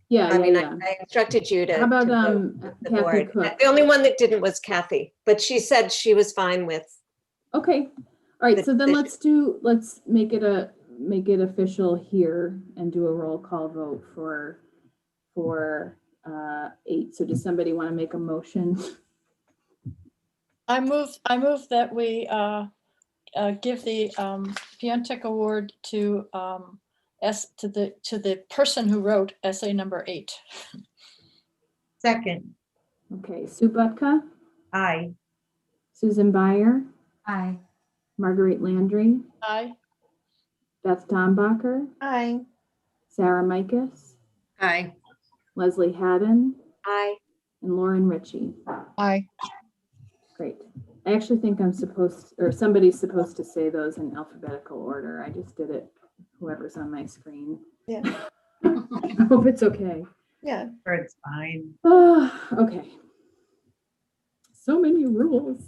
Yeah, I yeah, mean, yeah. I instructed you to How about to vote with the Kathy board. Cook? The only one that didn't was Kathy, but she said she was fine with, Okay. All right. the So then decision. let's make it official here and do a roll call vote for 8. So does somebody want to make a motion? I move that we give the Piontek Award to to the person who wrote essay number 8. second, Okay. Sue Butka, aye. Susan Byer, Aye. Marguerite Landry, Aye. Beth Dombacher, Hi. Sarah Mikas, Aye. Leslie Haddon, I, and Lauren Ritchie. Aye. Great. I actually think somebody's supposed to say those in alphabetical order. I just did it, whoever's on my screen. Yeah. I hope it's okay. Yeah. Sure, it's fine. Okay. So many rules.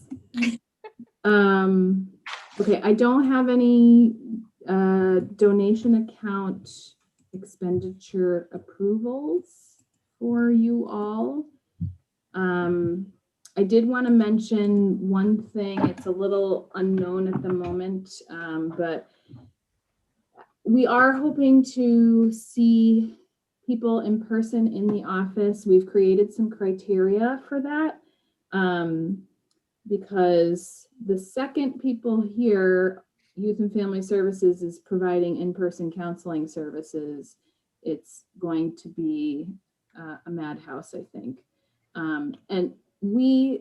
Okay, I don't have any donation account expenditure approvals for you all. I did want to mention one thing. It's a little unknown at the moment, but we are hoping to see people in person in the office. We've created some criteria for that, because the second people here, Youth and Family Services is providing in-person counseling services. It's going to be a madhouse, I think. And we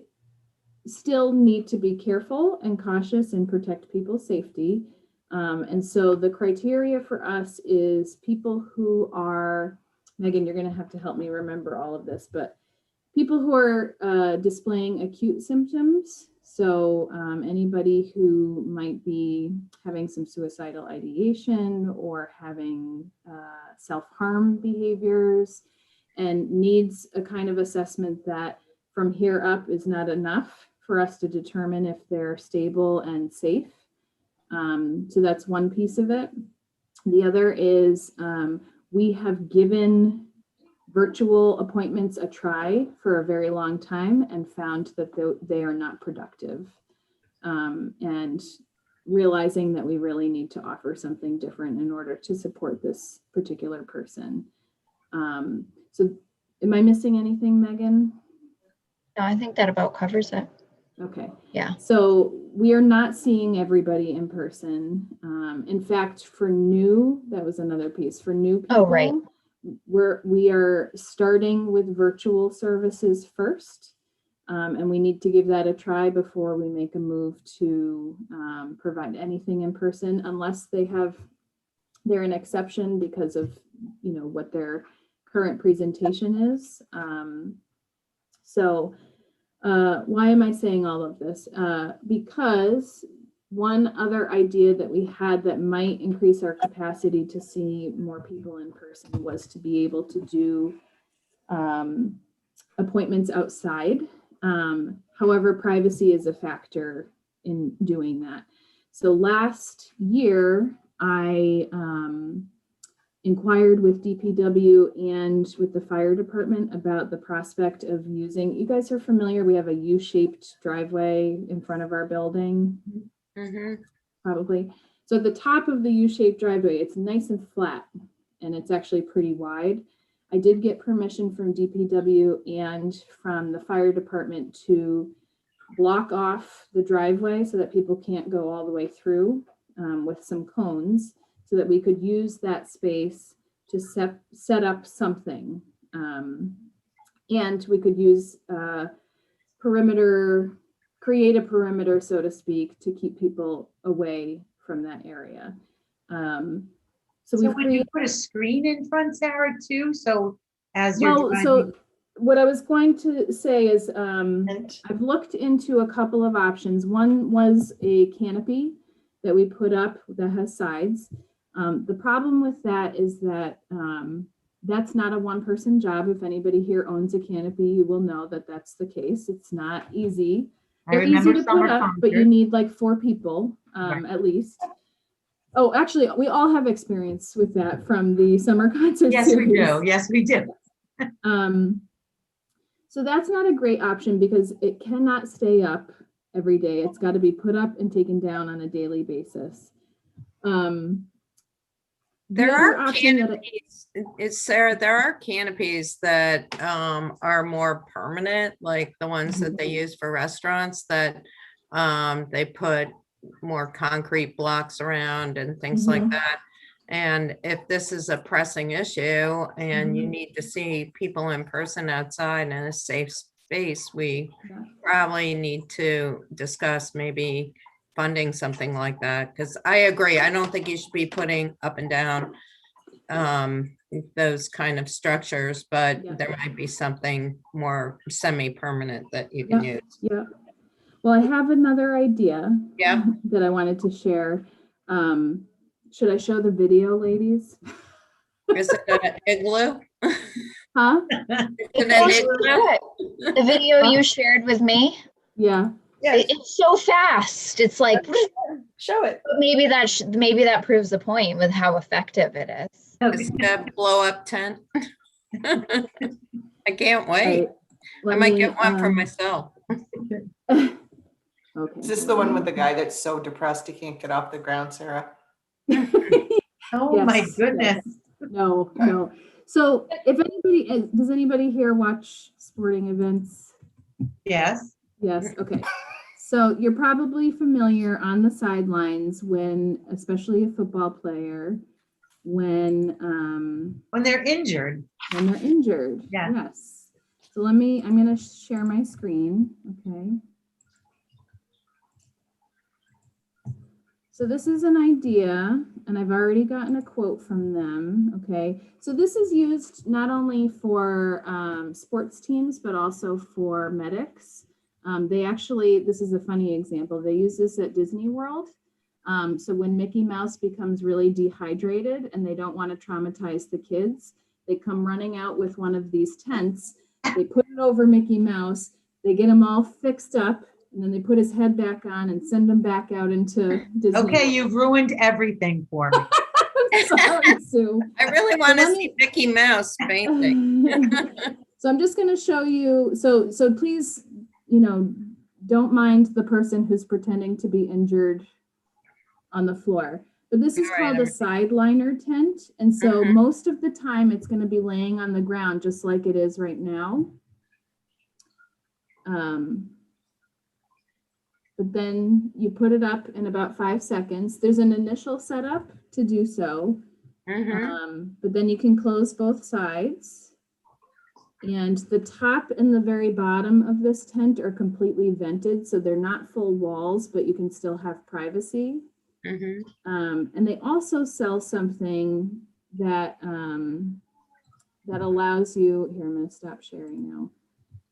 still need to be careful and cautious and protect people's safety. And so the criteria for us is people who are, Megan, you're going to have to help me remember all of this, but people who are displaying acute symptoms. So anybody who might be having some suicidal ideation or having self-harm behaviors and needs a kind of assessment that from here up is not enough for us to determine if they're stable and safe. So that's one piece of it. The other is we have given virtual appointments a try for a very long time and found that they are not productive. And realizing that we really need to offer something different in order to support this particular person. So am I missing anything, Megan? No, I think that about covers it. Okay. Yeah. So we are not seeing everybody in person. In fact, for new, that was another piece. For new people, Oh, right. we are starting with virtual services first. And we need to give that a try before we make a move to provide anything in person, unless they're an exception because of, what their current presentation is. So why am I saying all of this? Because one other idea that we had that might increase our capacity to see more people in person was to be able to do appointments outside. However, privacy is a factor in doing that. So last year, I inquired with DPW and with the fire department about the prospect of using, you guys are familiar, we have a U-shaped driveway in front of our building, probably. So at the top of the U-shaped driveway, it's nice and flat and it's actually pretty wide. I did get permission from DPW and from the fire department to block off the driveway so that people can't go all the way through with some cones, so that we could use that space to set up something. And we could use create a perimeter, so to speak, to keep people away from that area. So would you put a screen in front, Sarah, too? So as you're driving. So what I was going to say is I've looked into a couple of options. One was a canopy that we put up that has sides. The problem with that is that that's not a one-person job. If anybody here owns a canopy, you will know that that's the case. It's not easy. I They're easy remember to put summer up, but you concert. need like 4 people at least. Oh, actually, we all have experience with that from the summer concert Yes, we series. do. Yes, we do. So that's not a great option because it cannot stay up every day. It's got to be put up and taken down on a daily basis. There The other are option that canopies, it's Sarah, there are canopies that are more permanent, like the ones that they use for restaurants that they put more concrete blocks around and things like that. And if this is a pressing issue and you need to see people in person outside in a safe space, we probably need to discuss maybe funding something like that. Because I agree, I don't think you should be putting up and down those kind of structures, but there might be something more semi-permanent that you can use. Yeah. Well, I have another idea Yeah. that I wanted to share. Should I show the video, ladies? Is it an igloo? Huh? Is it an igloo? The video you shared with me, Yeah. it's so fast. It's like, Show it. maybe that proves the point with how effective it is. It's a blow up tent. I can't wait. Right. I might get one for myself. Okay. Is this the one with the guy that's so depressed he can't get off the ground, Sarah? Oh my Yes, goodness. yes. No. So if anybody, does anybody here watch sporting events? Yes. Yes, okay. So you're probably familiar on the sidelines when, especially a football player, when When they're injured. Yeah. Yes. So I'm gonna share my screen, okay? So this is an idea, and I've already gotten a quote from them, okay? So this is used not only for sports teams, but also for medics. This is a funny example, they use this at Disney World. So when Mickey Mouse becomes really dehydrated and they don't want to traumatize the kids, they come running out with one of these tents, they put it over Mickey Mouse, they get him all fixed up, and then they put his head back on and send him back out into Disney. Okay, you've ruined everything for me. I'm sorry, Sue. I really want to see Mickey Mouse painting. So I'm just going to show you. So please, don't mind the person who's pretending to be injured on the floor. But this is called a sideliner tent. And so most of the time it's going to be laying on the ground just like it is right now. But then you put it up in about 5 seconds. There's an initial setup to do so. But then you can close both sides. And the top and the very bottom of this tent are completely vented. So they're not full walls, but you can still have privacy. And they also sell something that that allows you, here, I'm going to stop sharing now.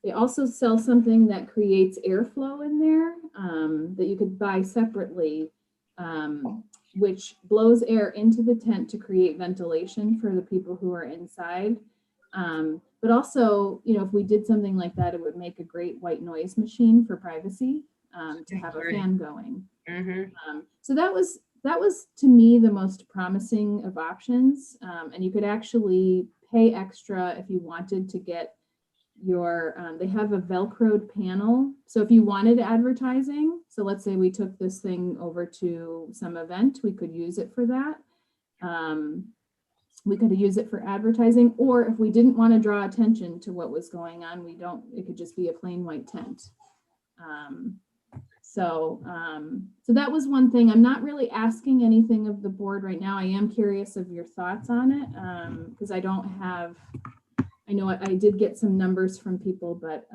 They also sell something that creates airflow in there that you could buy separately, which blows air into the tent to create ventilation for the people who are inside. But also, if we did something like that, it would make a great white noise machine for privacy to have a fan going. So that was to me the most promising of options. And you could actually pay extra if you wanted to get your, they have a Velcroed panel. So if you wanted advertising, so let's say we took this thing over to some event, we could use it for that. We could use it for advertising, or if we didn't want to draw attention to what was going on, it could just be a plain white tent. So that was one thing. I'm not really asking anything of the board right now. I am curious of your thoughts on it, because I know I did get some numbers from people, but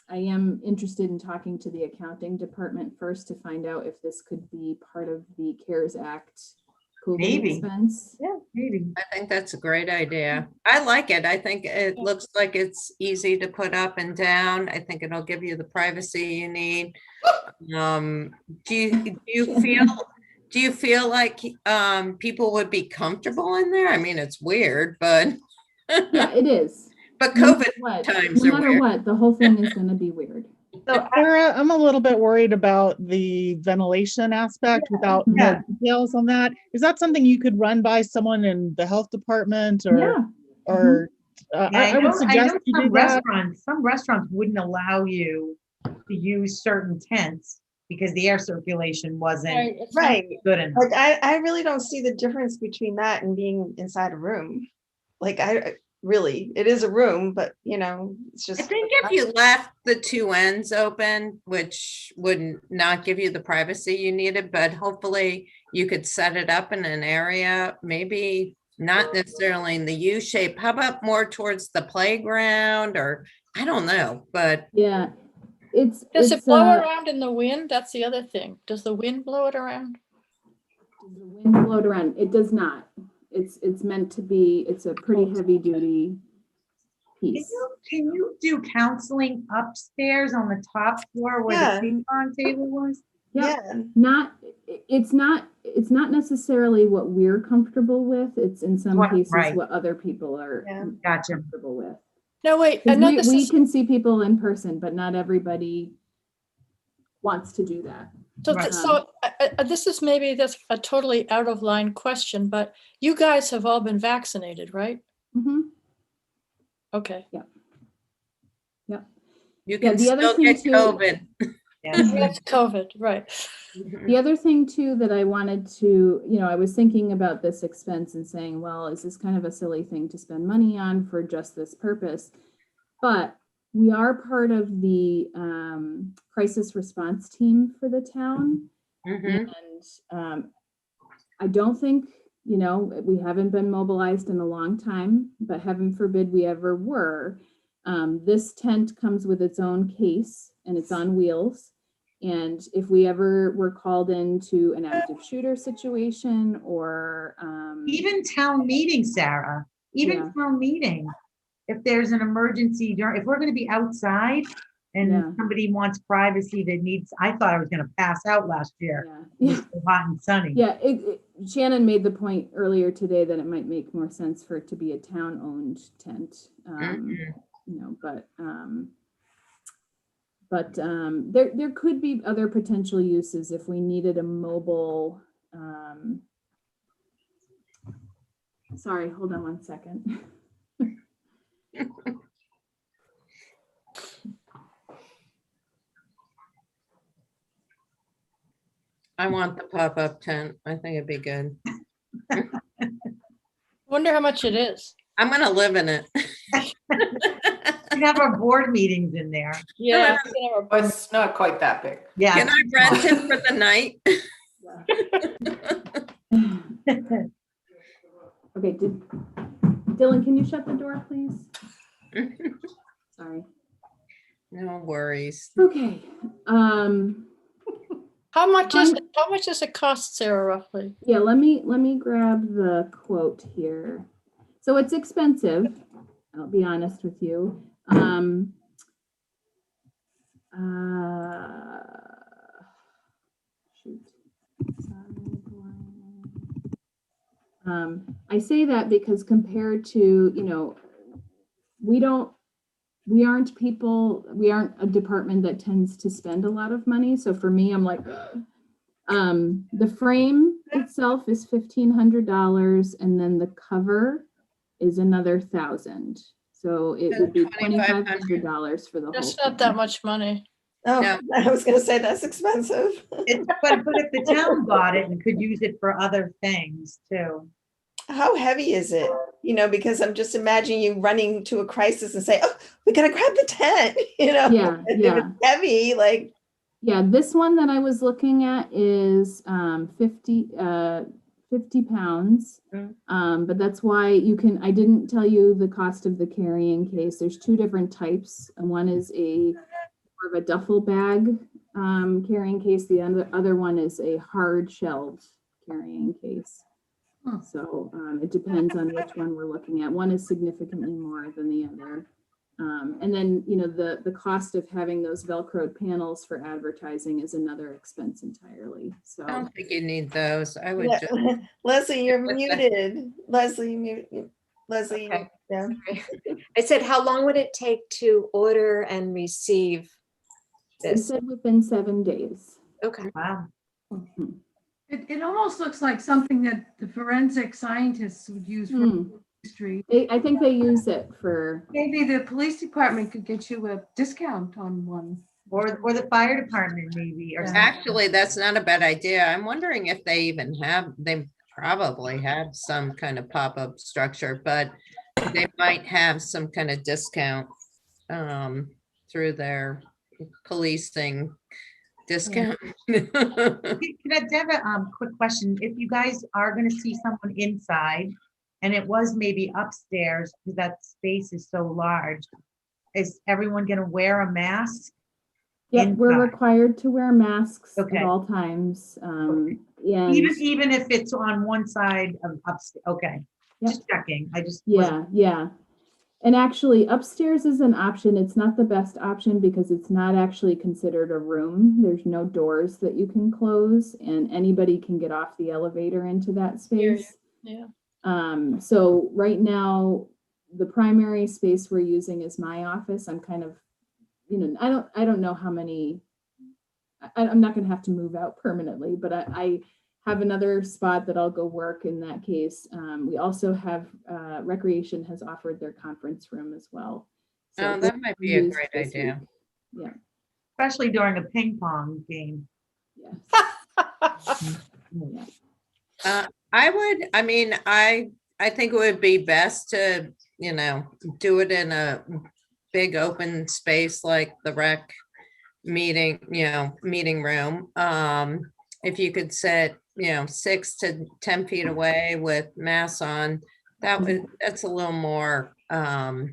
I am interested in talking to the accounting department first to find out if this could be part of the CARES Act COVID expense. Yeah, maybe. I think that's a great idea. I like it. I think it looks like it's easy to put up and down. I think it'll give you the privacy you need. Do you feel Do you feel like people would be comfortable in there? I mean, it's weird, but Yeah, it is. but No COVID matter what, times no are matter weird. what, the whole thing is gonna be weird. So Sarah, I'm a little bit worried about the ventilation aspect without Yeah. more details on that. Is that something you could run by someone in the health department or, Yeah. or Yeah, I would suggest you do that. some restaurants wouldn't allow you to use certain tents because the air circulation wasn't Right, it's not- Right. good enough. Like, I really don't see the difference between that and being inside a room. Like, really, it is a room, but you know, it's I just. think if you left the two ends open, which would not give you the privacy you needed, but hopefully you could set it up in an area, maybe not necessarily in the U shape. How about more towards the playground or I don't know, but Yeah, Does it's it blow around in the wind? That's the other thing. Does the wind blow it around? the wind blow it around. It does not. It's meant to be, it's a pretty heavy duty piece. Can you do counseling upstairs on the top floor where Yeah. the ping pong table was? Yep. Yeah. It's not necessarily what we're comfortable with. It's in some cases Right. what other people are Yeah. Gotcha. comfortable with. No, wait, 'Cause I know this we is, can see people in person, but not everybody wants to do that. so, Right. this is maybe that's a totally out of line question, but you guys have all been vaccinated, right? Mhm. Okay. you can the other still thing get too- COVID. Yeah. That's COVID, right. The other thing too that I wanted to, I was thinking about this expense and saying, well, is this kind of a silly thing to spend money on for just this purpose? But we are part of the crisis response team for the town. Mhm. And I don't think, we haven't been mobilized in a long time, but heaven forbid we ever were. This tent comes with its own case and it's on wheels. And if we ever were called into an active shooter situation or Even town meeting, Sarah, even Yeah. town meeting. If there's an emergency, if we're gonna be outside and Yeah. somebody wants privacy that needs, I thought I was gonna pass out last year. It yeah, was so hot and sunny. yeah. Shannon made the point earlier today that it might make more sense for it to be a town-owned tent. Mhm. But there could be other potential uses if we needed a mobile. Sorry, hold on one second. I want the pop-up tent. I think it'd be good. Wonder how much it is. I'm gonna live in it. We have our board meetings in there. Yeah. But it's not quite that big. Yeah. Can I rent it for the night? Okay, Dylan, can you shut the door, please? Sorry. No worries. Okay. How much does it cost, Sarah, roughly? Yeah, let me grab the quote here. So it's expensive, I'll be honest with you. Shoot. I say that because compared to, we aren't a department that tends to spend a lot of money. So for me, I'm like, the frame itself is $1,500 and then the cover is another $1,000. So it So would be $2,500. $2,500 for the whole That's thing. not that much money. Oh, No. I was gonna say that's expensive. But if the town bought it and could use it for other things too. How heavy is it? Because I'm just imagining you running to a crisis and say, "Oh, we gotta grab the tent." Yeah, If yeah. it's heavy, like. Yeah, this one that I was looking at is 50 pounds. But that's why I didn't tell you the cost of the carrying case. There's two different types. And one is more of a duffel bag carrying case. The other one is a hard shelled carrying case. So it depends on which one we're looking at. One is significantly more than the other. And then, you know, the cost of having those Velcroed panels for advertising is another expense entirely. I So, don't think you need those. I would Le- just, Leslie, you're with the- muted. Leslie, mute. Leslie, Okay. yeah. I said, how long would it take to order and receive they this? said within 7 days. Okay. Wow. Mhm. It almost looks like something that the forensic scientists would use for Hmm. history. I think they use it for, Maybe the police department could get you a discount on one. Or the fire department maybe, or Yeah. something. actually, that's not a bad idea. I'm wondering if they even have, they probably have some kind of pop-up structure, but they might have some kind of discount through their policing discount. Can I have a quick question? If you guys are gonna see someone inside and it was maybe upstairs, because that space is so large, is everyone gonna wear a mask? yeah, we're Inside. required to wear masks Okay. at all times. And Even if it's on one side of upstairs, okay. Yep. Just checking, I just. wasn't- yeah. And actually upstairs is an option. It's not the best option because it's not actually considered a room. There's no doors that you can close and anybody can get off the elevator into that Hear you. space. Yeah. So right now, the primary space we're using is my office. I'm kind of, you know, I don't know how many, I'm not gonna have to move out permanently, but I have another spot that I'll go work in that case. We also have, Recreation has offered their conference room as well. So Oh, that might be a used great this idea. week. Yeah, Especially during a ping pong game. yes. Yeah. I think it would be best to, you know, do it in a big open space like the rec meeting, meeting room. If you could sit, 6 to 10 feet away with masks on, that's a little more, I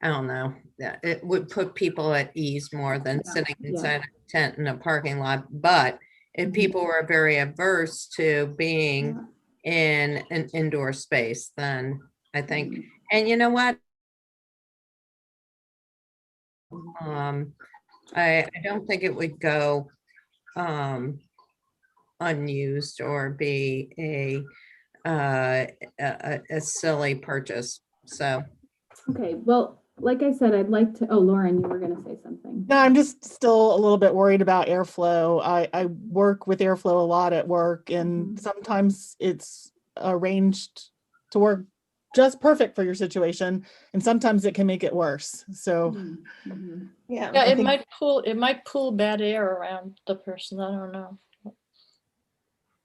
don't know, it would put people at ease more than Yeah, sitting yeah. inside a tent in a parking lot. But if Mhm. people were very averse to being Yeah. in an indoor space, then I think, Mhm. and you know what? I don't think it would go unused or be a silly purchase. So Okay, well, like I said, I'd like to, oh, Lauren, you were gonna say something. No, I'm just still a little bit worried about airflow. I work with airflow a lot at work, and Mhm. sometimes it's arranged to work just perfect for your situation, and sometimes it can make it worse. So Mhm, mhm. Yeah. Yeah, I it think- might pull bad air around the person. I don't know.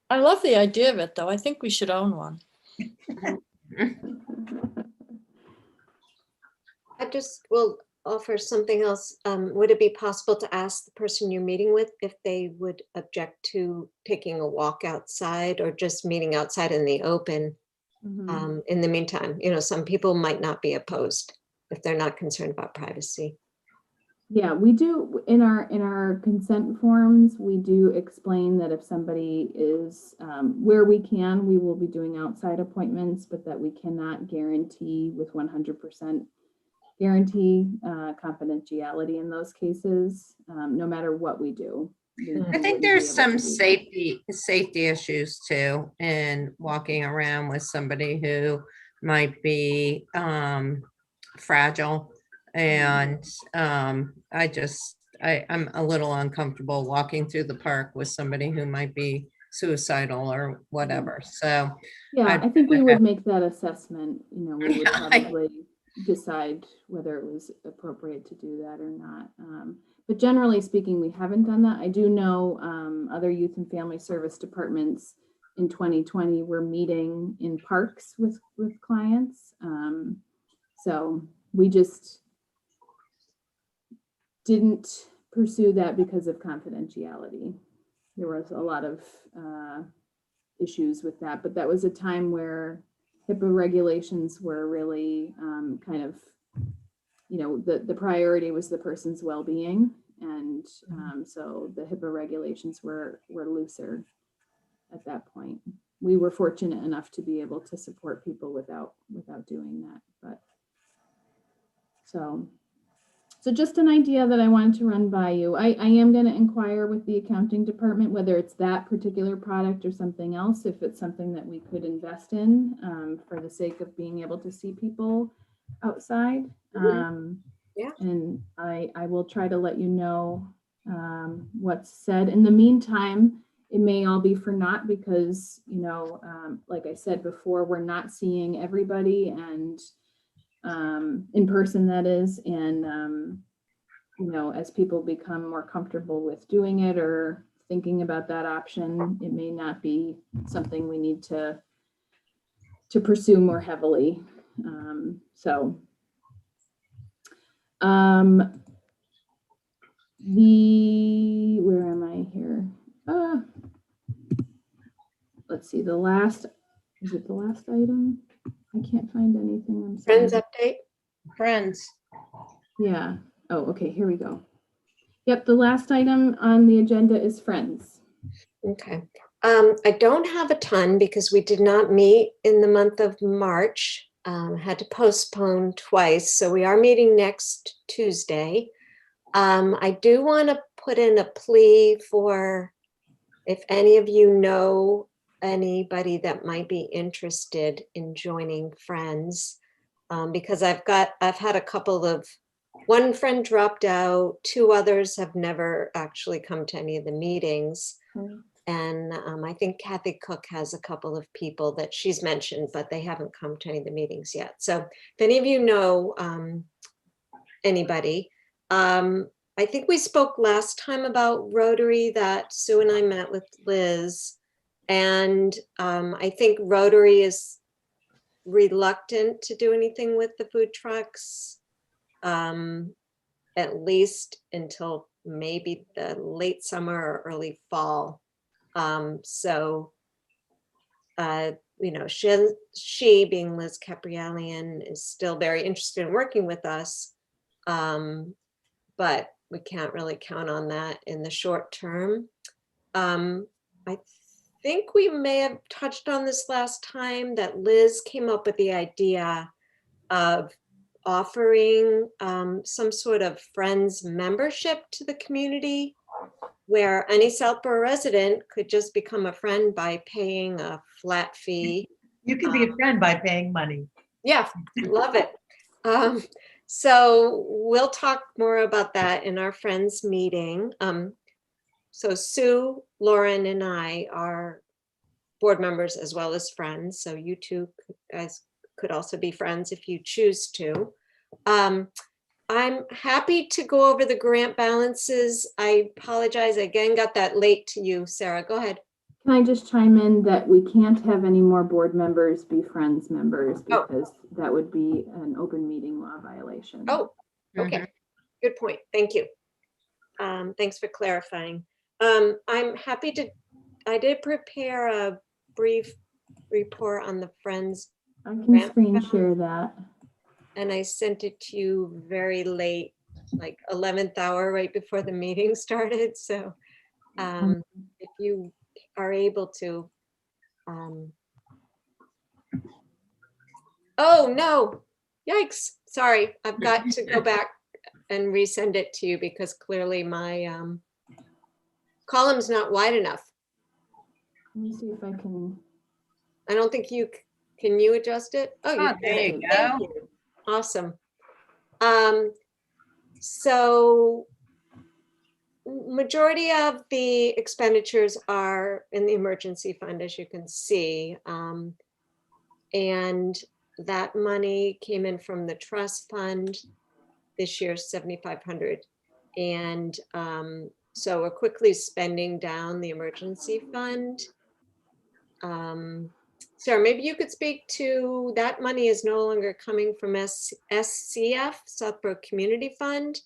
I love the idea of it, though. I think we should own one. I just will offer something else. Would it be possible to ask the person you're meeting with if they would object to taking a walk outside or just meeting outside in the open? Mhm. In the meantime, some people might not be opposed if they're not concerned about privacy. Yeah, we do, in our consent forms, we do explain that if somebody is, where we can, we will be doing outside appointments, but that we cannot guarantee with 100% guarantee confidentiality in those cases, no matter what we do. We I wouldn't think be there's able some to do that. safety issues too in walking around with somebody who might be fragile. And I'm a little uncomfortable walking through the park with somebody who might be suicidal or whatever. So Yeah, I'd I think we rather would have- make that assessment, we would Yeah, probably decide whether it was appropriate to do that or not. But generally speaking, we haven't done that. I do know other youth and family service departments in 2020 were meeting in parks with clients. So we just didn't pursue that because of confidentiality. There was a lot of issues with that, but that was a time where HIPAA regulations were really kind of, the priority was the person's well-being. And so the HIPAA regulations were looser at that point. We were fortunate enough to be able to support people without doing that, but So just an idea that I wanted to run by you. I am going to inquire with the accounting department, whether it's that particular product or something else, if it's something that we could invest in for the sake of being able to see people outside. Yeah. And I will try to let you know what's said. In the meantime, it may all be for naught because, you know, like I said before, we're not seeing everybody and in person, that is. And, you know, as people become more comfortable with doing it or thinking about that option, it may not be something we need to pursue more heavily. Where am I here? Let's see, is it the last item? I can't find anything. I'm sorry. Friends update? Friends. Yeah. Oh, okay, here we go. Yep, the last item on the agenda is friends. Okay. I don't have a ton because we did not meet in the month of March. Had to postpone twice. So we are meeting next Tuesday. I do want to put in a plea for if any of you know anybody that might be interested in joining Friends, because I've had a couple of, one friend dropped out, two others have never actually come to any of the meetings. And I think Kathy Cook has a couple of people that she's mentioned, but they haven't come to any of the meetings yet. So if any of you know anybody, I think we spoke last time about Rotary, that Sue and I met with Liz, and I think Rotary is reluctant to do anything with the food trucks, at least until maybe the late summer or early fall. You know, she being Liz Caprialian is still very interested in working with us, but we can't really count on that in the short term. I think we may have touched on this last time, that Liz came up with the idea of offering some sort of Friends membership to the community, where any Southborough resident could just become a friend by paying a flat fee. You can be a friend by paying money. Yeah, love it. So we'll talk more about that in our Friends meeting. So Sue, Lauren, and I are board members as well as friends. So you two guys could also be friends if you choose to. I'm happy to go over the grant balances. I apologize, again, got that late to you, Sarah. Go ahead. Can I just chime in that we can't have any more board members be Friends members because that would be an open meeting law violation. Oh, okay. Good point. Thank you. Thanks for clarifying. I'm happy to, I did prepare a brief report on the Friends, I can screen share that. and I sent it to you very late, like 11th hour, right before the meeting started. So if you are able to, oh no, yikes, sorry, I've got to go back and resend it to you because clearly my column's not wide enough. Let me see if I can. I don't think can you adjust it? Oh, you There did. you Thank go. you. Awesome. So majority of the expenditures are in the emergency fund, as you can see. And that money came in from the trust fund this year, 7,500. And so we're quickly spending down the emergency fund. Sarah, maybe you could speak to that. Money is no longer coming from SCF, Southborough Community Fund.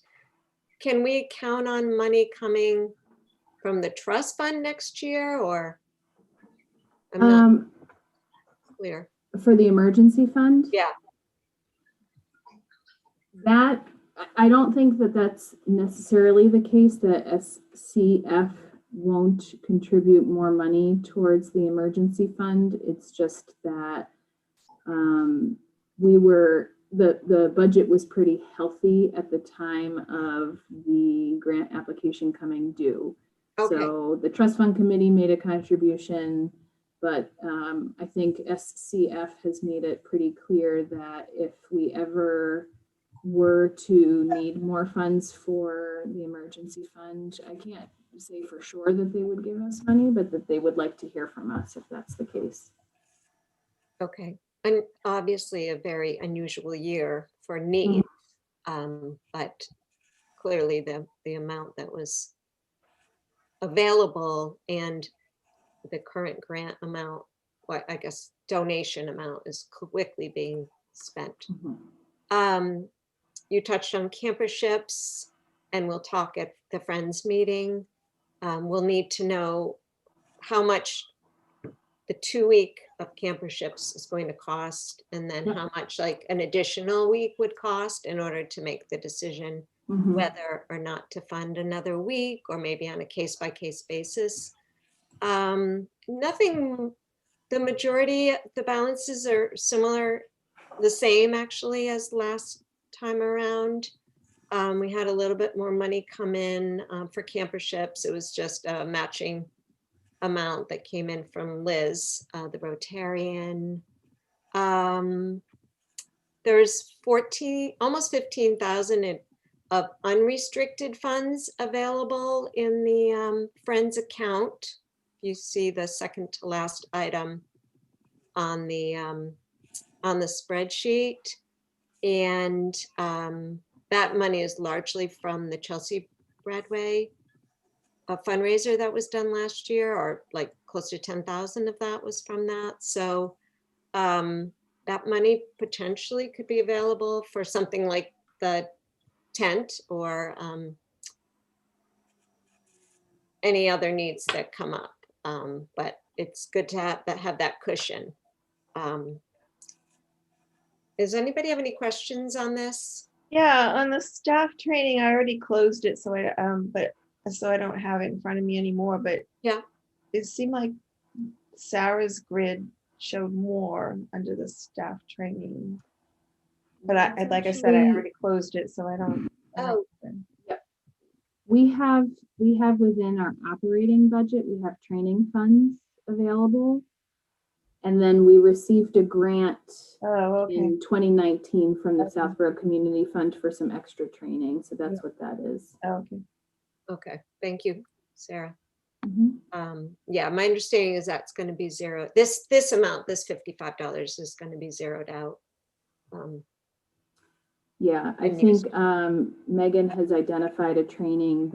Can we count on money coming from the trust fund next year, or? I'm not clear. For the emergency fund? Yeah. That, I don't think that that's necessarily the case, that SCF won't contribute more money towards the emergency fund. It's just that we were the budget was pretty healthy at the time of the grant application coming due. Okay. So the trust fund committee made a contribution, but I think SCF has made it pretty clear that if we ever were to need more funds for the emergency fund, I can't say for sure that they would give us money, but that they would like to hear from us if that's the case. Okay, and obviously a very unusual year for needs, but clearly the amount that was available and the current grant amount, what I guess donation amount is quickly being spent. You touched on camperships, and we'll talk at the Friends meeting. We'll need to know how much the 2 week of camperships is going to cost, and then how much like an additional week would cost in order to make the decision whether or not to fund another week, or maybe on a case-by-case basis. Nothing, the majority, the balances are similar, the same actually as last time around. We had a little bit more money come in for camperships. It was just a matching amount that came in from Liz, the Rotarian. There's almost 15,000 of unrestricted funds available in the Friends account. You see the second to last item on the spreadsheet, and that money is largely from the Chelsea Bradway a fundraiser that was done last year, or like close to 10,000 of that was from that. So that money potentially could be available for something like the tent or any other needs that come up. But it's good to have that cushion. Does anybody have any questions on this? Yeah, on the staff training, I already closed it, so I don't have it in front of me anymore, but Yeah. it seemed like Sarah's grid showed more under the staff training. But like I said, I already closed it, so I don't. Oh. We have within our operating budget, we have training funds available. And then we received a grant in 2019 from the Southborough Community Fund for some extra training. So that's what that is. Okay, thank you, Sarah. Yeah, my understanding is that's going to be zero. This amount, this $55 is going to be zeroed out. Yeah, I think Megan has identified a training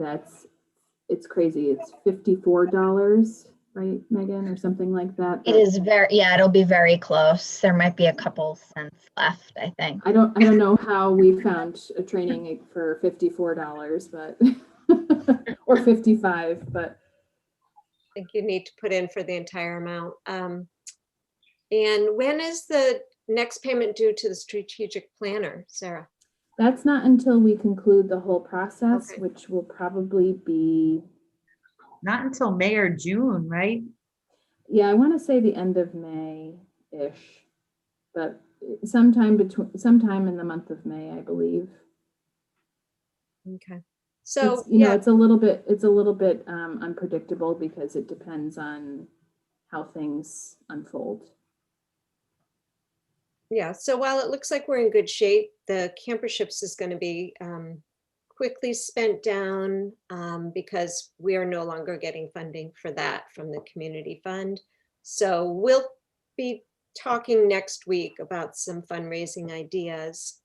it's crazy. It's $54, right, Megan, or something like that. It is it'll be very close. There might be a couple cents left, I think. I don't know how we found a training for $54, but or 55, but I think you need to put in for the entire amount. And when is the next payment due to the strategic planner, Sarah? That's not until we conclude the whole process, which will probably be not until May or June, right? Yeah, I want to say the end of May-ish, but sometime in the month of May, I believe. Okay. So it's a little bit unpredictable because it depends on how things unfold. Yeah, so while it looks like we're in good shape, the camperships is going to be quickly spent down because we are no longer getting funding for that from the community fund. So we'll be talking next week about some fundraising ideas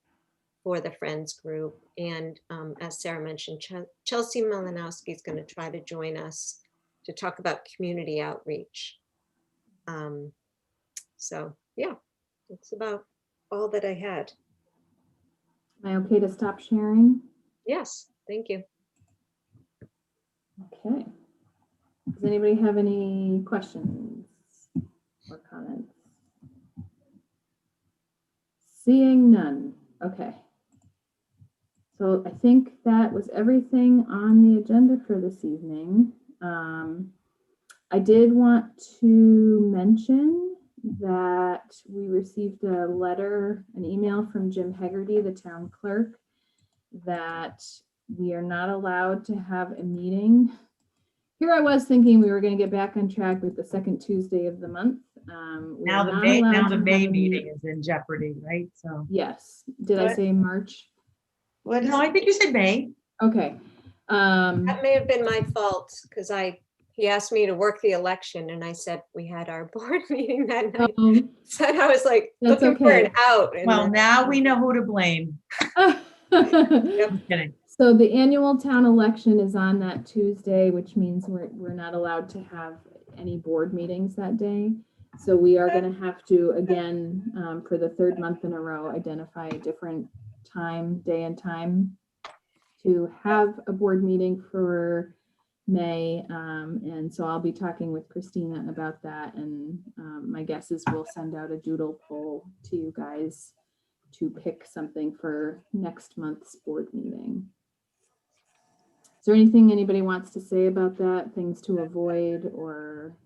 for the Friends group. And as Sarah mentioned, Chelsea Malinowski is going to try to join us to talk about community outreach. So yeah, that's about all that I had. Am I okay to stop sharing? Yes, thank you. Okay. Does anybody have any questions or comments? Seeing none. Okay. So I think that was everything on the agenda for this evening. I did want to mention that we received a letter, an email from Jim Hegarty, the town clerk, that we are not allowed to have a meeting. Here I was thinking we were going to get back on track with the second Tuesday of the month. We Now are the not May, allowed now to the have May a meeting is in jeopardy, right? So, Yes. Did I What? say March? What is no, I think you said May. Okay. That may have been my fault because he asked me to work the election and I said we had our board meeting that night. So I was like That's looking for an okay. out. and Well, then- now we know who to blame. I'm kidding. So the annual town election is on that Tuesday, which means we're not allowed to have any board meetings that day. So we are going to have to, again, for the third month in a row, identify a different time, day and time to have a board meeting for May. And so I'll be talking with Christina about that. And my guess is we'll send out a doodle poll to you guys to pick something for next month's board meeting. Is there anything anybody wants to say about that? Things to avoid or?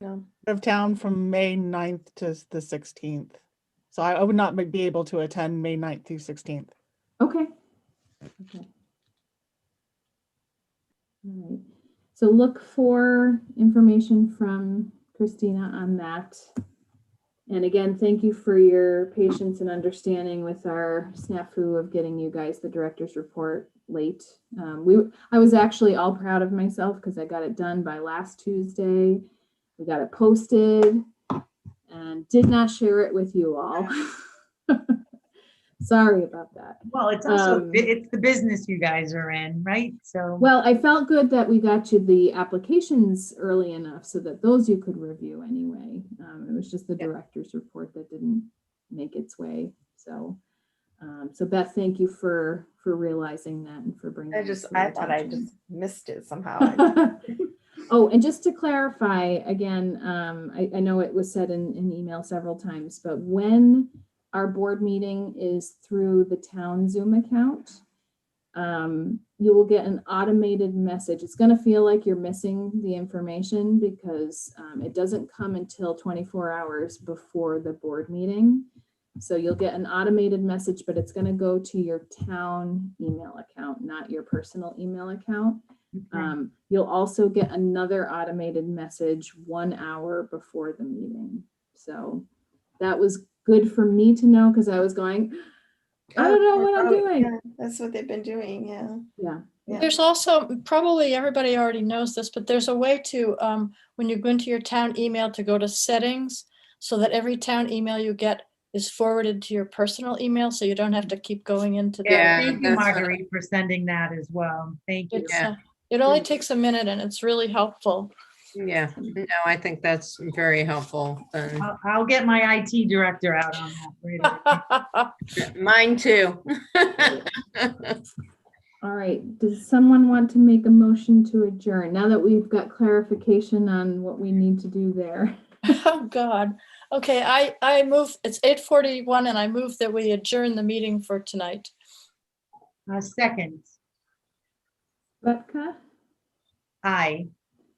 no. Of town from May 9th to the 16th. So I would not be able to attend May 9th through 16th. Okay. Okay. All right. So look for information from Christina on that. And again, thank you for your patience and understanding with our snafu of getting you guys the director's report late. I was actually all proud of myself because I got it done by last Tuesday. We got it posted and did not share it with you all. Sorry about that. Well, it's also, it's the business you guys are in, right? So. Well, I felt good that we got you the applications early enough so that those you could review anyway. It was just the director's report that didn't make its way. So, so Beth, thank you for realizing that and for bringing. I thought I just missed it somehow. Oh, and just to clarify again, I know it was said in email several times, but when our board meeting is through the town Zoom account, you will get an automated message. It's going to feel like you're missing the information because it doesn't come until 24 hours before the board meeting. So you'll get an automated message, but it's going to go to your town email account, not your personal email account. You'll also get another automated message 1 hour before the meeting. So that was good for me to know because I was going, I don't know what I'm doing. Yeah, that's what they've been doing. Yeah. Yeah. Yeah. There's also, probably everybody already knows this, but there's a way to, when you go into your town email, to go to settings so that every town email you get is forwarded to your personal email. So you don't have to keep going into the. Yeah. Thank you, that's what- Marguerite, for sending that as well. Thank you. It's, it only takes a minute and it's really helpful. Yeah, no, I think that's very helpful. And I'll get my IT director out on that. Right away. mine too. All right. Does someone want to make a motion to adjourn now that we've got clarification on what we need to do there? Oh, God. Okay, I move, it's 8:41 and I move that we adjourn the meeting for tonight. Second, Butka, aye.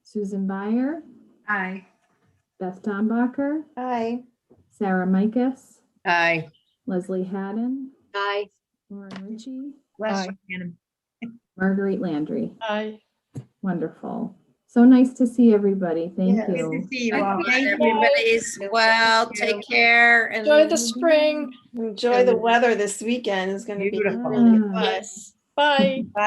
Susan Byer, Aye. Beth Dombacher, Hi. Sarah Mikas, Aye. Leslie Haddon, Bye. Lauren Ritchie, Bless Aye. you, Hannah. Marguerite Landry. Aye. Wonderful. So nice to see everybody. Thank Yeah. Good you. to see you all. Thank you. Everybody's well, take care. And Enjoy the spring. Enjoy the weather this weekend. It's going to be Beautiful. really Ah. fun. Yes. Bye. Bye.